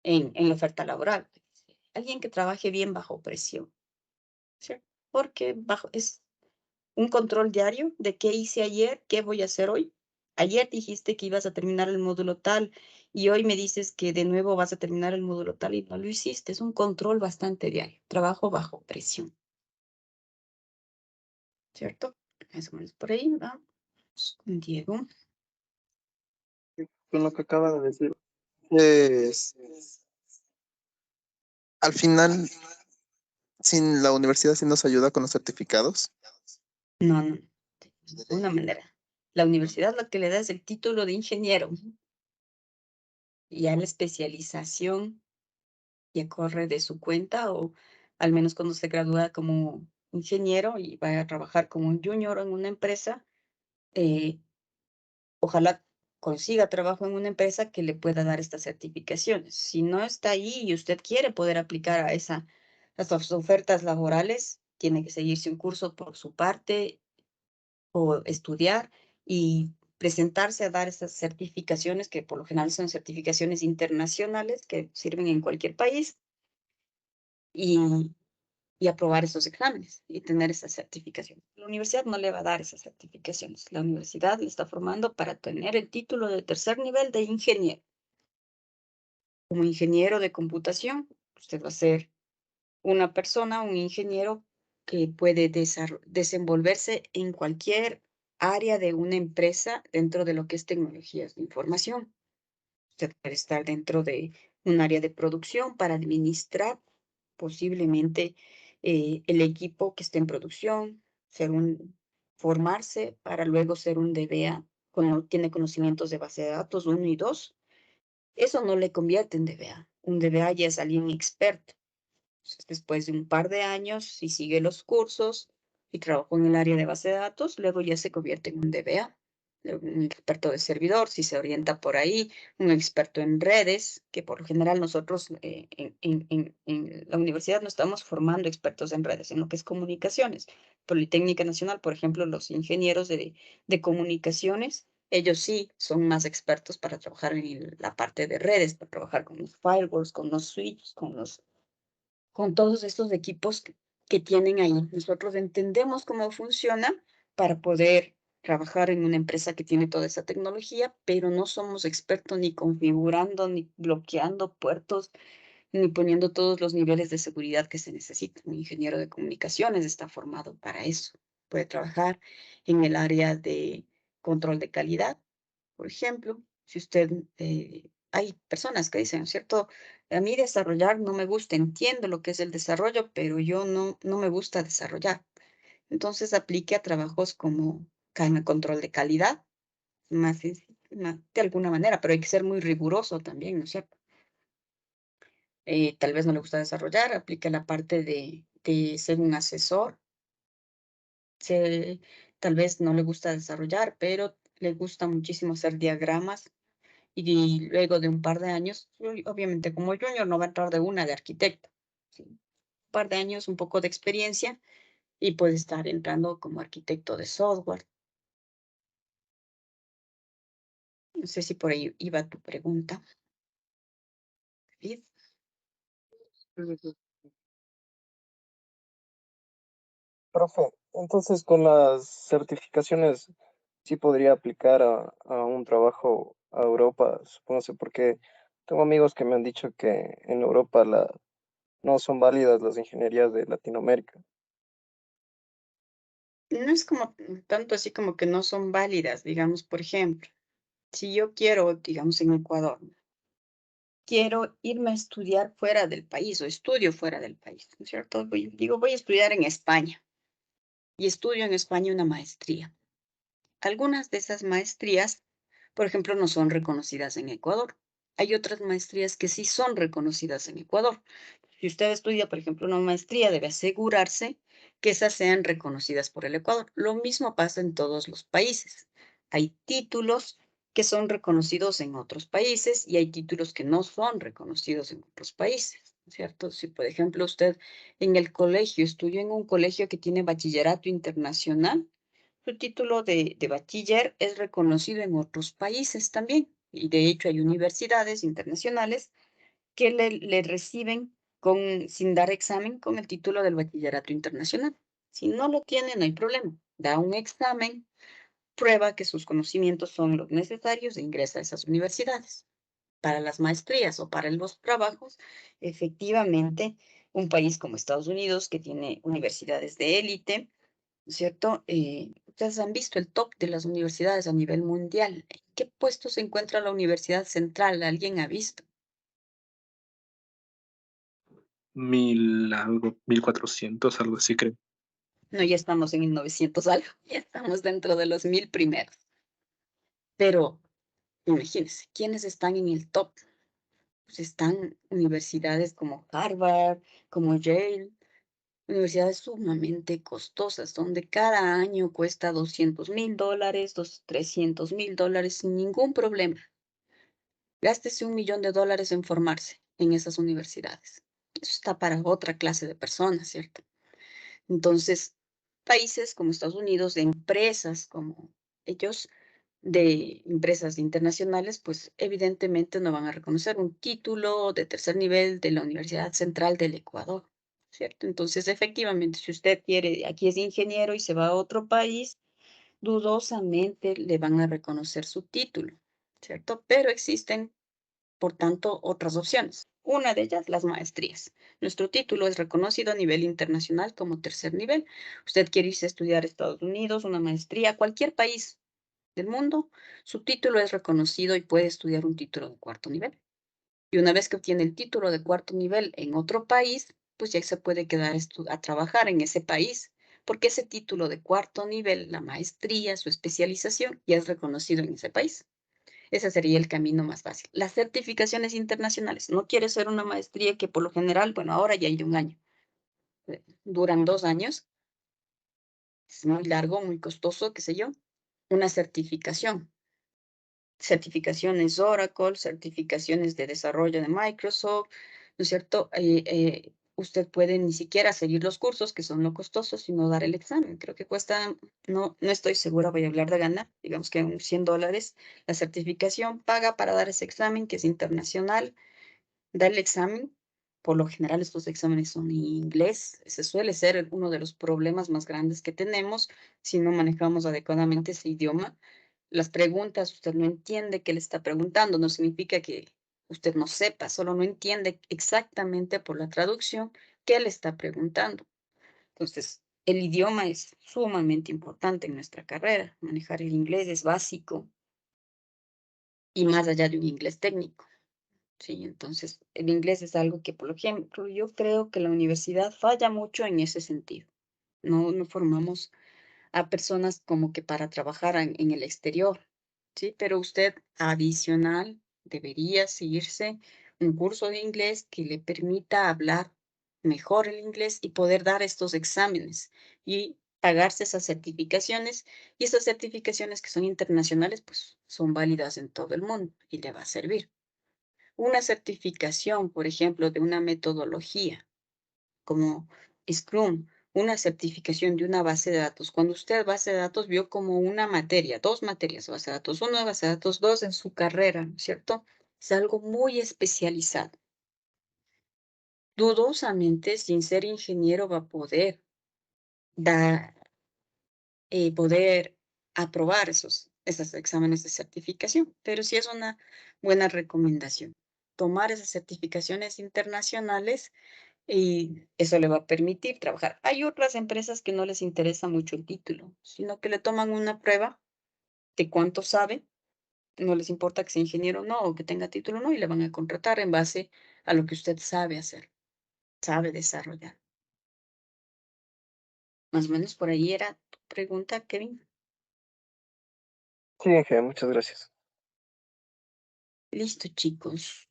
en la oferta laboral. Alguien que trabaje bien bajo presión, ¿cierto? Porque es un control diario de qué hice ayer, qué voy a hacer hoy. Ayer dijiste que ibas a terminar el módulo tal y hoy me dices que de nuevo vas a terminar el módulo tal y no lo hiciste. Es un control bastante diario. Trabajo bajo presión, ¿cierto? Más o menos por ahí vamos con Diego. Con lo que acaba de decir, es, al final, sin la universidad sí nos ayuda con los certificados. No, no, de ninguna manera. La universidad lo que le da es el título de ingeniero. Y ya la especialización ya corre de su cuenta o al menos cuando se gradúa como ingeniero y va a trabajar como un junior en una empresa, eh, ojalá consiga trabajo en una empresa que le pueda dar estas certificaciones. Si no está ahí y usted quiere poder aplicar a esas ofertas laborales, tiene que seguirse un curso por su parte o estudiar y presentarse a dar esas certificaciones que por lo general son certificaciones internacionales que sirven en cualquier país y, y aprobar esos exámenes y tener esa certificación. La universidad no le va a dar esas certificaciones. La universidad le está formando para tener el título de tercer nivel de ingeniero. Como ingeniero de computación, usted va a ser una persona, un ingeniero que puede desenvolverse en cualquier área de una empresa dentro de lo que es tecnologías de información. Usted puede estar dentro de un área de producción para administrar posiblemente el equipo que esté en producción, formarse para luego ser un DBA, cuando tiene conocimientos de base de datos 1 y 2. Eso no le convierte en DBA. Un DBA ya es alguien experto. Entonces, después de un par de años, si sigue los cursos y trabajó en el área de base de datos, luego ya se convierte en un DBA, un experto de servidor, si se orienta por ahí, un experto en redes, que por lo general nosotros en la universidad no estamos formando expertos en redes, en lo que es comunicaciones. Politécnica Nacional, por ejemplo, los ingenieros de comunicaciones, ellos sí son más expertos para trabajar en la parte de redes, para trabajar con los firewalls, con los switches, con todos estos equipos que tienen ahí. Nosotros entendemos cómo funciona para poder trabajar en una empresa que tiene toda esa tecnología, pero no somos expertos ni configurando, ni bloqueando puertos, ni poniendo todos los niveles de seguridad que se necesitan. Un ingeniero de comunicaciones está formado para eso. Puede trabajar en el área de control de calidad, por ejemplo. Si usted, hay personas que dicen, ¿cierto? A mí desarrollar no me gusta, entiendo lo que es el desarrollo, pero yo no me gusta desarrollar. Entonces aplique a trabajos como control de calidad, de alguna manera, pero hay que ser muy riguroso también, ¿no es cierto? Tal vez no le gusta desarrollar, aplica la parte de ser un asesor. Tal vez no le gusta desarrollar, pero le gusta muchísimo hacer diagramas y luego de un par de años, obviamente como junior no va a entrar de una de arquitecto, ¿sí? Un par de años, un poco de experiencia y puede estar entrando como arquitecto de software. No sé si por ahí iba tu pregunta, David. Profe, entonces con las certificaciones sí podría aplicar a un trabajo a Europa, supongo, porque tengo amigos que me han dicho que en Europa no son válidas las ingenierías de Latinoamérica. No es como tanto así como que no son válidas, digamos, por ejemplo, si yo quiero, digamos, en Ecuador, quiero irme a estudiar fuera del país o estudio fuera del país, ¿no es cierto? Voy a estudiar en España y estudio en España una maestría. Algunas de esas maestrías, por ejemplo, no son reconocidas en Ecuador. Hay otras maestrías que sí son reconocidas en Ecuador. Si usted estudia, por ejemplo, una maestría, debe asegurarse que esas sean reconocidas por el Ecuador. Lo mismo pasa en todos los países. Hay títulos que son reconocidos en otros países y hay títulos que no son reconocidos en otros países, ¿cierto? Si, por ejemplo, usted en el colegio estudia en un colegio que tiene bachillerato internacional, su título de bachiller es reconocido en otros países también. Y de hecho hay universidades internacionales que le reciben sin dar examen con el título del bachillerato internacional. Si no lo tiene, no hay problema. Da un examen, prueba que sus conocimientos son los necesarios e ingresa a esas universidades. Para las maestrías o para los trabajos, efectivamente, un país como Estados Unidos, que tiene universidades de élite, ¿cierto? Ustedes han visto el top de las universidades a nivel mundial. ¿En qué puesto se encuentra la Universidad Central? ¿Alguien ha visto? 1400, algo así creo. No, ya estamos en 1900 algo, ya estamos dentro de los 1000 primeros. Pero imagínense, ¿quiénes están en el top? Pues están universidades como Harvard, como Yale, universidades sumamente costosas, donde cada año cuesta $200,000, $300,000 sin ningún problema. Gástese $1,000,000 en formarse en esas universidades. Eso está para otra clase de personas, ¿cierto? Entonces, países como Estados Unidos, de empresas como ellos, de empresas internacionales, pues evidentemente no van a reconocer un título de tercer nivel de la Universidad Central del Ecuador, ¿cierto? Entonces, efectivamente, si usted quiere, aquí es ingeniero y se va a otro país, dudosamente le van a reconocer su título, ¿cierto? Pero existen, por tanto, otras opciones. Una de ellas, las maestrías. Nuestro título es reconocido a nivel internacional como tercer nivel. Usted quiere irse a estudiar a Estados Unidos, una maestría, cualquier país del mundo, su título es reconocido y puede estudiar un título de cuarto nivel. Y una vez que obtiene el título de cuarto nivel en otro país, pues ya se puede quedar a trabajar en ese país, porque ese título de cuarto nivel, la maestría, su especialización, ya es reconocido en ese país. Ese sería el camino más fácil. Las certificaciones internacionales. No quiere ser una maestría que por lo general, bueno, ahora ya hay de un año. Duran 2 años. Es muy largo, muy costoso, qué sé yo. Una certificación. Certificaciones Oracle, certificaciones de desarrollo de Microsoft, ¿no es cierto? Usted puede ni siquiera seguir los cursos, que son lo costosos, sino dar el examen. Creo que cuesta, no estoy segura, voy a hablar de gana, digamos que unos $100 la certificación, paga para dar ese examen, que es internacional, da el examen. Por lo general, estos exámenes son en inglés. Ese suele ser uno de los problemas más grandes que tenemos si no manejamos adecuadamente ese idioma. Las preguntas, usted no entiende qué le está preguntando, no significa que usted no sepa, solo no entiende exactamente por la traducción qué le está preguntando. Entonces, el idioma es sumamente importante en nuestra carrera. Manejar el inglés es básico y más allá de un inglés técnico. Sí, entonces el inglés es algo que, por ejemplo, yo creo que la universidad falla mucho en ese sentido. No formamos a personas como que para trabajar en el exterior, ¿sí? Pero usted adicional debería seguirse un curso de inglés que le permita hablar mejor el inglés y poder dar estos exámenes y pagarse esas certificaciones. Y esas certificaciones que son internacionales, pues son válidas en todo el mundo y le va a servir. Una certificación, por ejemplo, de una metodología como Scrum, una certificación de una base de datos. Cuando usted base de datos vio como una materia, 2 materias base de datos, 1 de base de datos, 2 en su carrera, ¿cierto? Es algo muy especializado. Dudosamente, sin ser ingeniero, va a poder poder aprobar esos exámenes de certificación, pero sí es una buena recomendación. Tomar esas certificaciones internacionales y eso le va a permitir trabajar. Hay otras empresas que no les interesa mucho el título, sino que le toman una prueba de cuánto sabe No les importa que sea ingeniero o no, o que tenga título o no, y le van a contratar en base a lo que usted sabe hacer, sabe desarrollar. Más o menos por ahí era tu pregunta, Kevin. Sí, Inge, muchas gracias. Listo, chicos.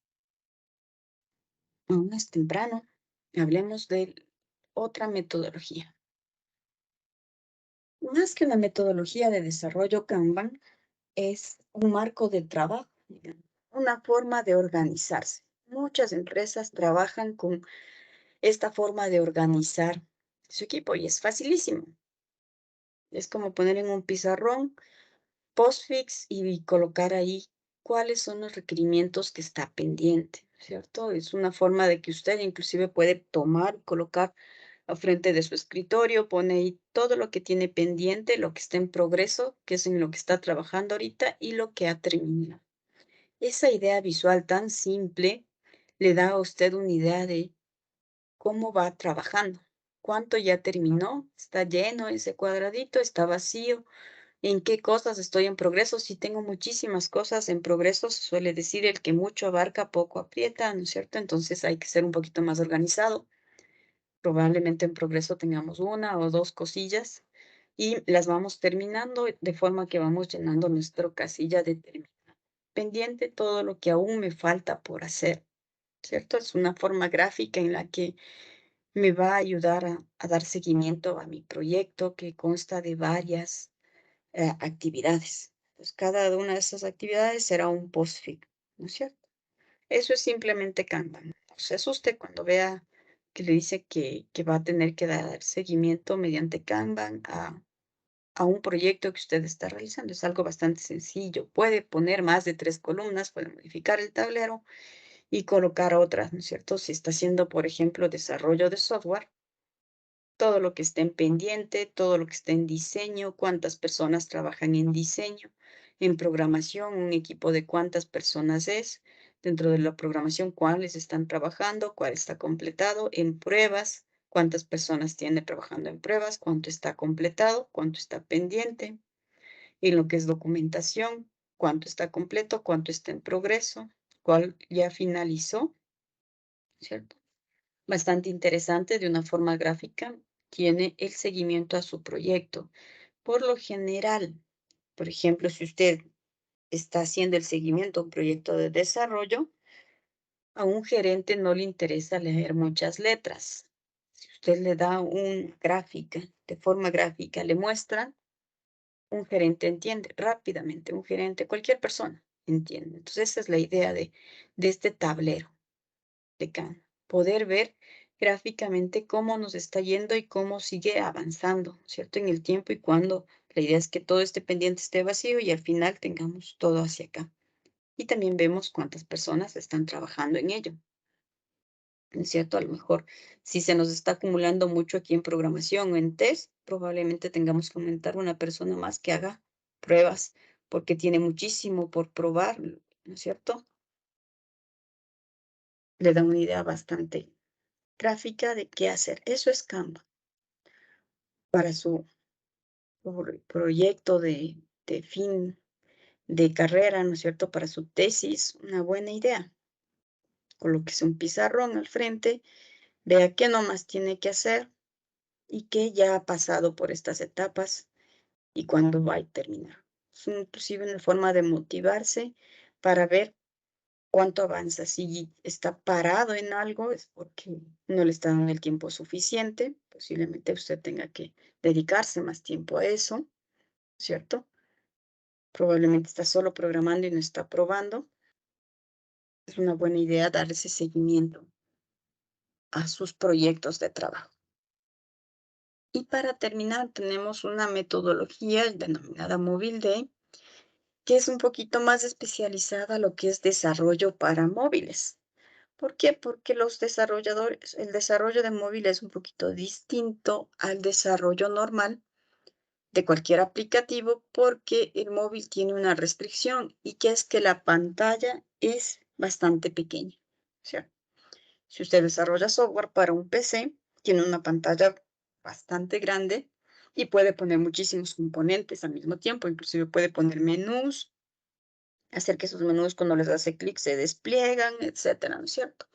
Aún es temprano. Hablemos de otra metodología. Más que una metodología de desarrollo, Kanban es un marco de trabajo, digamos, una forma de organizarse. Muchas empresas trabajan con esta forma de organizar su equipo y es facilísimo. Es como poner en un pizarrón postfix y colocar ahí cuáles son los requerimientos que está pendiente, ¿cierto? Es una forma de que usted inclusive puede tomar, colocar al frente de su escritorio, pone ahí todo lo que tiene pendiente, lo que está en progreso, que es en lo que está trabajando ahorita y lo que ha terminado. Esa idea visual tan simple le da a usted una idea de cómo va trabajando, cuánto ya terminó, está lleno ese cuadradito, está vacío, en qué cosas estoy en progreso. Si tengo muchísimas cosas en progreso, se suele decir el que mucho abarca, poco aprieta, ¿no es cierto? Entonces hay que ser un poquito más organizado. Probablemente en progreso tengamos una o dos cosillas y las vamos terminando de forma que vamos llenando nuestra casilla de terminar. Pendiente todo lo que aún me falta por hacer, ¿cierto? Es una forma gráfica en la que me va a ayudar a dar seguimiento a mi proyecto que consta de varias actividades. Pues cada una de esas actividades será un postfix, ¿no es cierto? Eso es simplemente Kanban. O sea, es usted cuando vea que le dice que va a tener que dar seguimiento mediante Kanban a un proyecto que usted está realizando. Es algo bastante sencillo. Puede poner más de 3 columnas, puede modificar el tablero y colocar otras, ¿no es cierto? Si está haciendo, por ejemplo, desarrollo de software, todo lo que esté en pendiente, todo lo que esté en diseño, cuántas personas trabajan en diseño, en programación, un equipo de cuántas personas es, dentro de la programación, cuáles están trabajando, cuál está completado, en pruebas, cuántas personas tiene trabajando en pruebas, cuánto está completado, cuánto está pendiente, en lo que es documentación, cuánto está completo, cuánto está en progreso, cuál ya finalizó, ¿cierto? Bastante interesante, de una forma gráfica, tiene el seguimiento a su proyecto. Por lo general, por ejemplo, si usted está haciendo el seguimiento a un proyecto de desarrollo, a un gerente no le interesa leer muchas letras. Si usted le da un gráfica, de forma gráfica, le muestra, un gerente entiende rápidamente, un gerente, cualquier persona entiende. Entonces, esa es la idea de este tablero de Canva, poder ver gráficamente cómo nos está yendo y cómo sigue avanzando, ¿cierto? En el tiempo y cuando la idea es que todo este pendiente esté vacío y al final tengamos todo hacia acá. Y también vemos cuántas personas están trabajando en ello, ¿no es cierto? A lo mejor si se nos está acumulando mucho aquí en programación o en test, probablemente tengamos que aumentar una persona más que haga pruebas porque tiene muchísimo por probar, ¿no es cierto? Le da una idea bastante gráfica de qué hacer. Eso es Canva para su proyecto de fin de carrera, ¿no es cierto? Para su tesis, una buena idea. Colóquese un pizarrón al frente, vea qué nomás tiene que hacer y qué ya ha pasado por estas etapas y cuándo va a terminar. Es inclusive una forma de motivarse para ver cuánto avanza. Si está parado en algo es porque no le está dando el tiempo suficiente. Posiblemente usted tenga que dedicarse más tiempo a eso, ¿cierto? Probablemente está solo programando y no está probando. Es una buena idea dar ese seguimiento a sus proyectos de trabajo. Y para terminar, tenemos una metodología denominada Mobile Day, que es un poquito más especializada a lo que es desarrollo para móviles. ¿Por qué? Porque los desarrolladores, el desarrollo de móvil es un poquito distinto al desarrollo normal de cualquier aplicativo porque el móvil tiene una restricción y que es que la pantalla es bastante pequeña. O sea, si usted desarrolla software para un PC, tiene una pantalla bastante grande y puede poner muchísimos componentes al mismo tiempo, inclusive puede poner menús, hacer que esos menús cuando les hace clic se despliegan, etcétera, ¿no es cierto?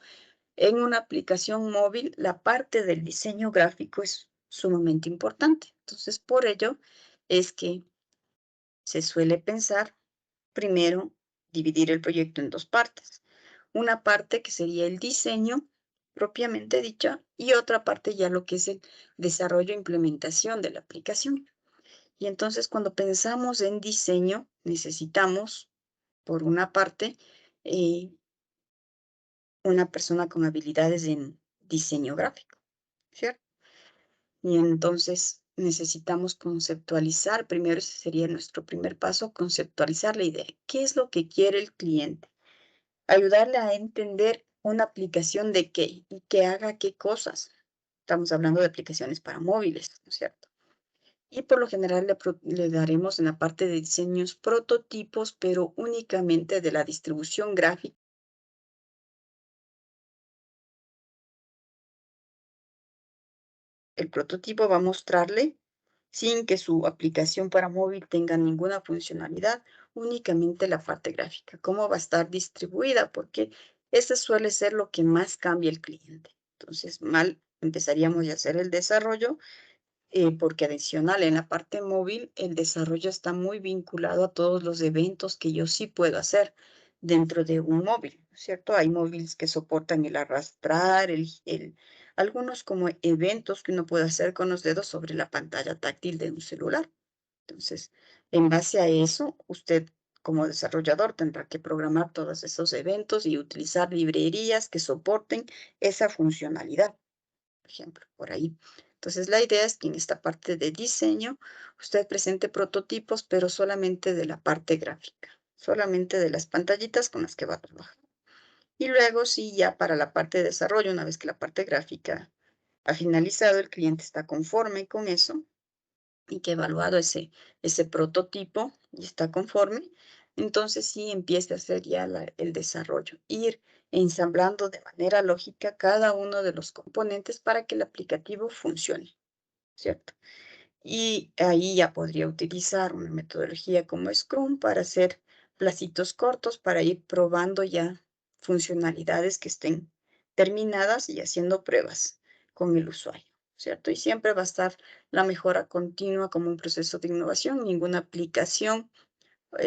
En una aplicación móvil, la parte del diseño gráfico es sumamente importante. Entonces, por ello es que se suele pensar primero dividir el proyecto en dos partes. Una parte que sería el diseño propiamente dicha y otra parte ya lo que es el desarrollo e implementación de la aplicación. Y entonces cuando pensamos en diseño necesitamos, por una parte, una persona con habilidades en diseño gráfico, ¿cierto? Y entonces necesitamos conceptualizar, primero ese sería nuestro primer paso, conceptualizar la idea. ¿Qué es lo que quiere el cliente? Ayudarle a entender una aplicación de qué y que haga qué cosas. Estamos hablando de aplicaciones para móviles, ¿no es cierto? Y por lo general le daremos en la parte de diseños prototipos, pero únicamente de la distribución gráfica. El prototipo va a mostrarle, sin que su aplicación para móvil tenga ninguna funcionalidad, únicamente la parte gráfica, cómo va a estar distribuida, porque ese suele ser lo que más cambia el cliente. Entonces, empezaríamos a hacer el desarrollo, porque adicional en la parte móvil, el desarrollo está muy vinculado a todos los eventos que yo sí puedo hacer dentro de un móvil, ¿cierto? Hay móviles que soportan el arrastrar, algunos como eventos que uno puede hacer con los dedos sobre la pantalla táctil de un celular. Entonces, en base a eso, usted como desarrollador tendrá que programar todos esos eventos y utilizar librerías que soporten esa funcionalidad, por ejemplo, por ahí. Entonces, la idea es que en esta parte de diseño, usted presente prototipos, pero solamente de la parte gráfica, solamente de las pantallitas con las que va a trabajar. Y luego, sí, ya para la parte de desarrollo, una vez que la parte gráfica ha finalizado, el cliente está conforme con eso y que ha evaluado ese prototipo y está conforme, entonces sí empieza a hacer ya el desarrollo, ir ensamblando de manera lógica cada uno de los componentes para que el aplicativo funcione, ¿cierto? Y ahí ya podría utilizar una metodología como Scrum para hacer placitos cortos, para ir probando ya funcionalidades que estén terminadas y haciendo pruebas con el usuario, ¿cierto? Y siempre va a estar la mejora continua como un proceso de innovación. Ninguna aplicación,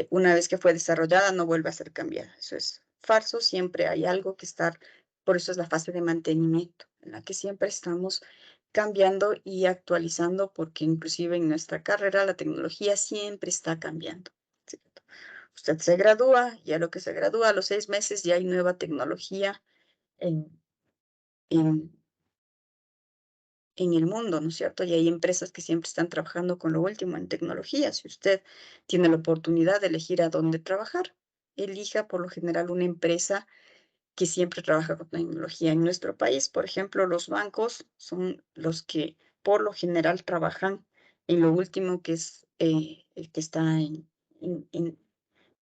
una vez que fue desarrollada, no vuelve a ser cambiada. Eso es falso, siempre hay algo que estar, por eso es la fase de mantenimiento, en la que siempre estamos cambiando y actualizando, porque inclusive en nuestra carrera la tecnología siempre está cambiando, ¿cierto? Usted se gradúa, ya lo que se gradúa a los 6 meses ya hay nueva tecnología en, en, en el mundo, ¿no es cierto? Y hay empresas que siempre están trabajando con lo último en tecnología. Si usted tiene la oportunidad de elegir a dónde trabajar, elija por lo general una empresa que siempre trabaja con tecnología. En nuestro país, por ejemplo, los bancos son los que por lo general trabajan en lo último que es el que está en, en-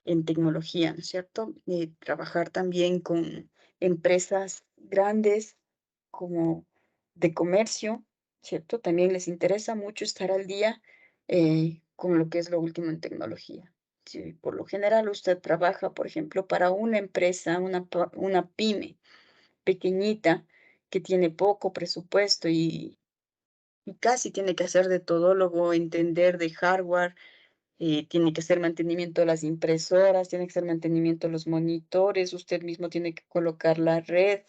en tecnología, ¿no es cierto? Trabajar también con empresas grandes como de comercio, ¿cierto? También les interesa mucho estar al día con lo que es lo último en tecnología. Si por lo general usted trabaja, por ejemplo, para una empresa, una pyme pequeñita que tiene poco presupuesto y casi tiene que hacer de todólogo, entender de hardware, tiene que hacer mantenimiento de las impresoras, tiene que hacer mantenimiento de los monitores, usted mismo tiene que colocar la red,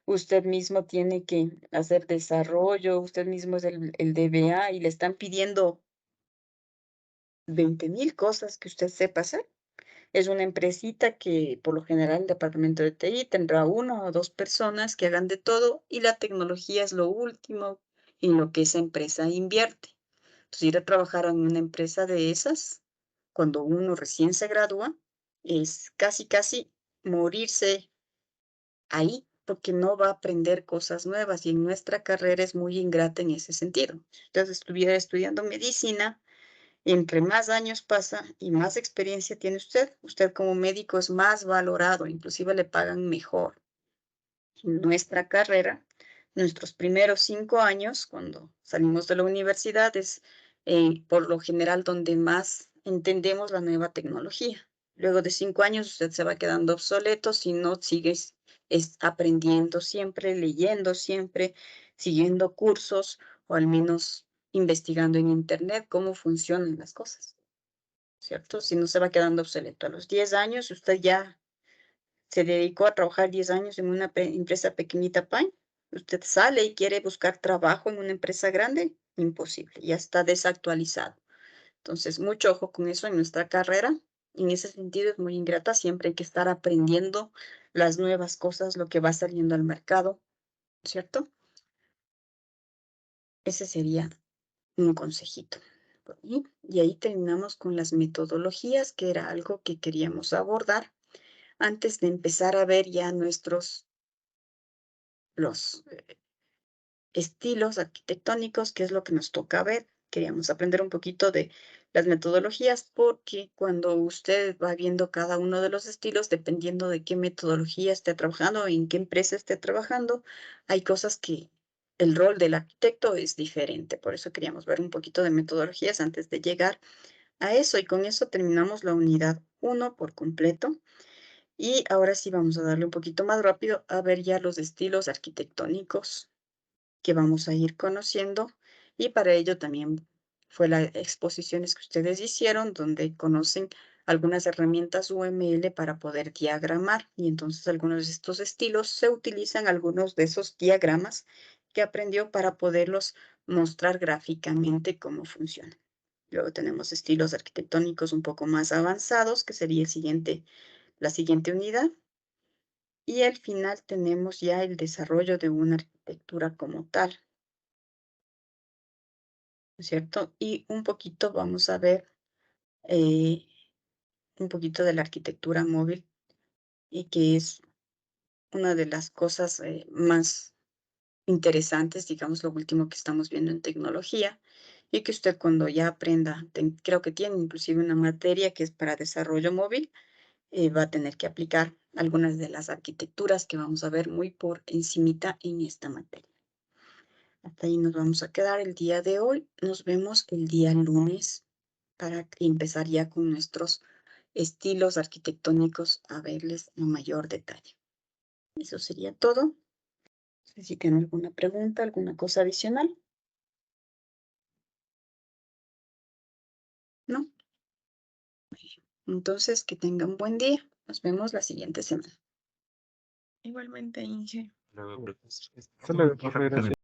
usted mismo tiene que hacer desarrollo, usted mismo es el DBA y le están pidiendo 20,000 cosas que usted sepa hacer. Es una empresita que por lo general el departamento de TI tendrá 1 o 2 personas que hagan de todo y la tecnología es lo último en lo que esa empresa invierte. Entonces, ir a trabajar en una empresa de esas, cuando uno recién se gradúa, es casi morirse ahí, porque no va a aprender cosas nuevas y en nuestra carrera es muy ingrata en ese sentido. Si usted estuviera estudiando medicina, entre más años pasa y más experiencia tiene usted como médico es más valorado, inclusive le pagan mejor. En nuestra carrera, nuestros primeros 5 años, cuando salimos de la universidad, es por lo general donde más entendemos la nueva tecnología. Luego de 5 años usted se va quedando obsoleto si no sigues aprendiendo siempre, leyendo siempre, siguiendo cursos o al menos investigando en internet cómo funcionan las cosas, ¿cierto? Si no se va quedando obsoleto. A los 10 años usted ya se dedicó a trabajar 10 años en una empresa pequeñita PAI. Usted sale y quiere buscar trabajo en una empresa grande, imposible, ya está desactualizado. Entonces, mucho ojo con eso en nuestra carrera. En ese sentido es muy ingrata, siempre hay que estar aprendiendo las nuevas cosas, lo que va saliendo al mercado, ¿cierto? Ese sería un consejito. Y ahí terminamos con las metodologías, que era algo que queríamos abordar antes de empezar a ver ya los estilos arquitectónicos, que es lo que nos toca ver. Queríamos aprender un poquito de las metodologías porque cuando usted va viendo cada uno de los estilos, dependiendo de qué metodología esté trabajando, en qué empresa esté trabajando, hay cosas que el rol del arquitecto es diferente. Por eso queríamos ver un poquito de metodologías antes de llegar a eso. Y con eso terminamos la unidad 1 por completo. Y ahora sí vamos a darle un poquito más rápido a ver ya los estilos arquitectónicos que vamos a ir conociendo, y para ello también fue las exposiciones que ustedes hicieron donde conocen algunas herramientas UML para poder diagramar, y entonces algunos de estos estilos se utilizan algunos de esos diagramas que aprendió para poderlos mostrar gráficamente cómo funcionan. Luego tenemos estilos arquitectónicos un poco más avanzados, que sería la siguiente unidad. Y al final tenemos ya el desarrollo de una arquitectura como tal, ¿no es cierto? Y un poquito vamos a ver un poquito de la arquitectura móvil, y que es una de las cosas más interesantes, digamos, lo último que estamos viendo en tecnología, y que usted cuando ya aprenda, creo que tiene inclusive una materia que es para desarrollo móvil, va a tener que aplicar algunas de las arquitecturas que vamos a ver muy por encimita en esta materia. Hasta ahí nos vamos a quedar el día de hoy. Nos vemos el día lunes para empezar ya con nuestros estilos arquitectónicos a verles en mayor detalle. Eso sería todo. No sé si tienen alguna pregunta, alguna cosa adicional. ¿No? Entonces, que tengan buen día. Nos vemos la siguiente semana. Igualmente, Inge. Hasta luego, profe, gracias.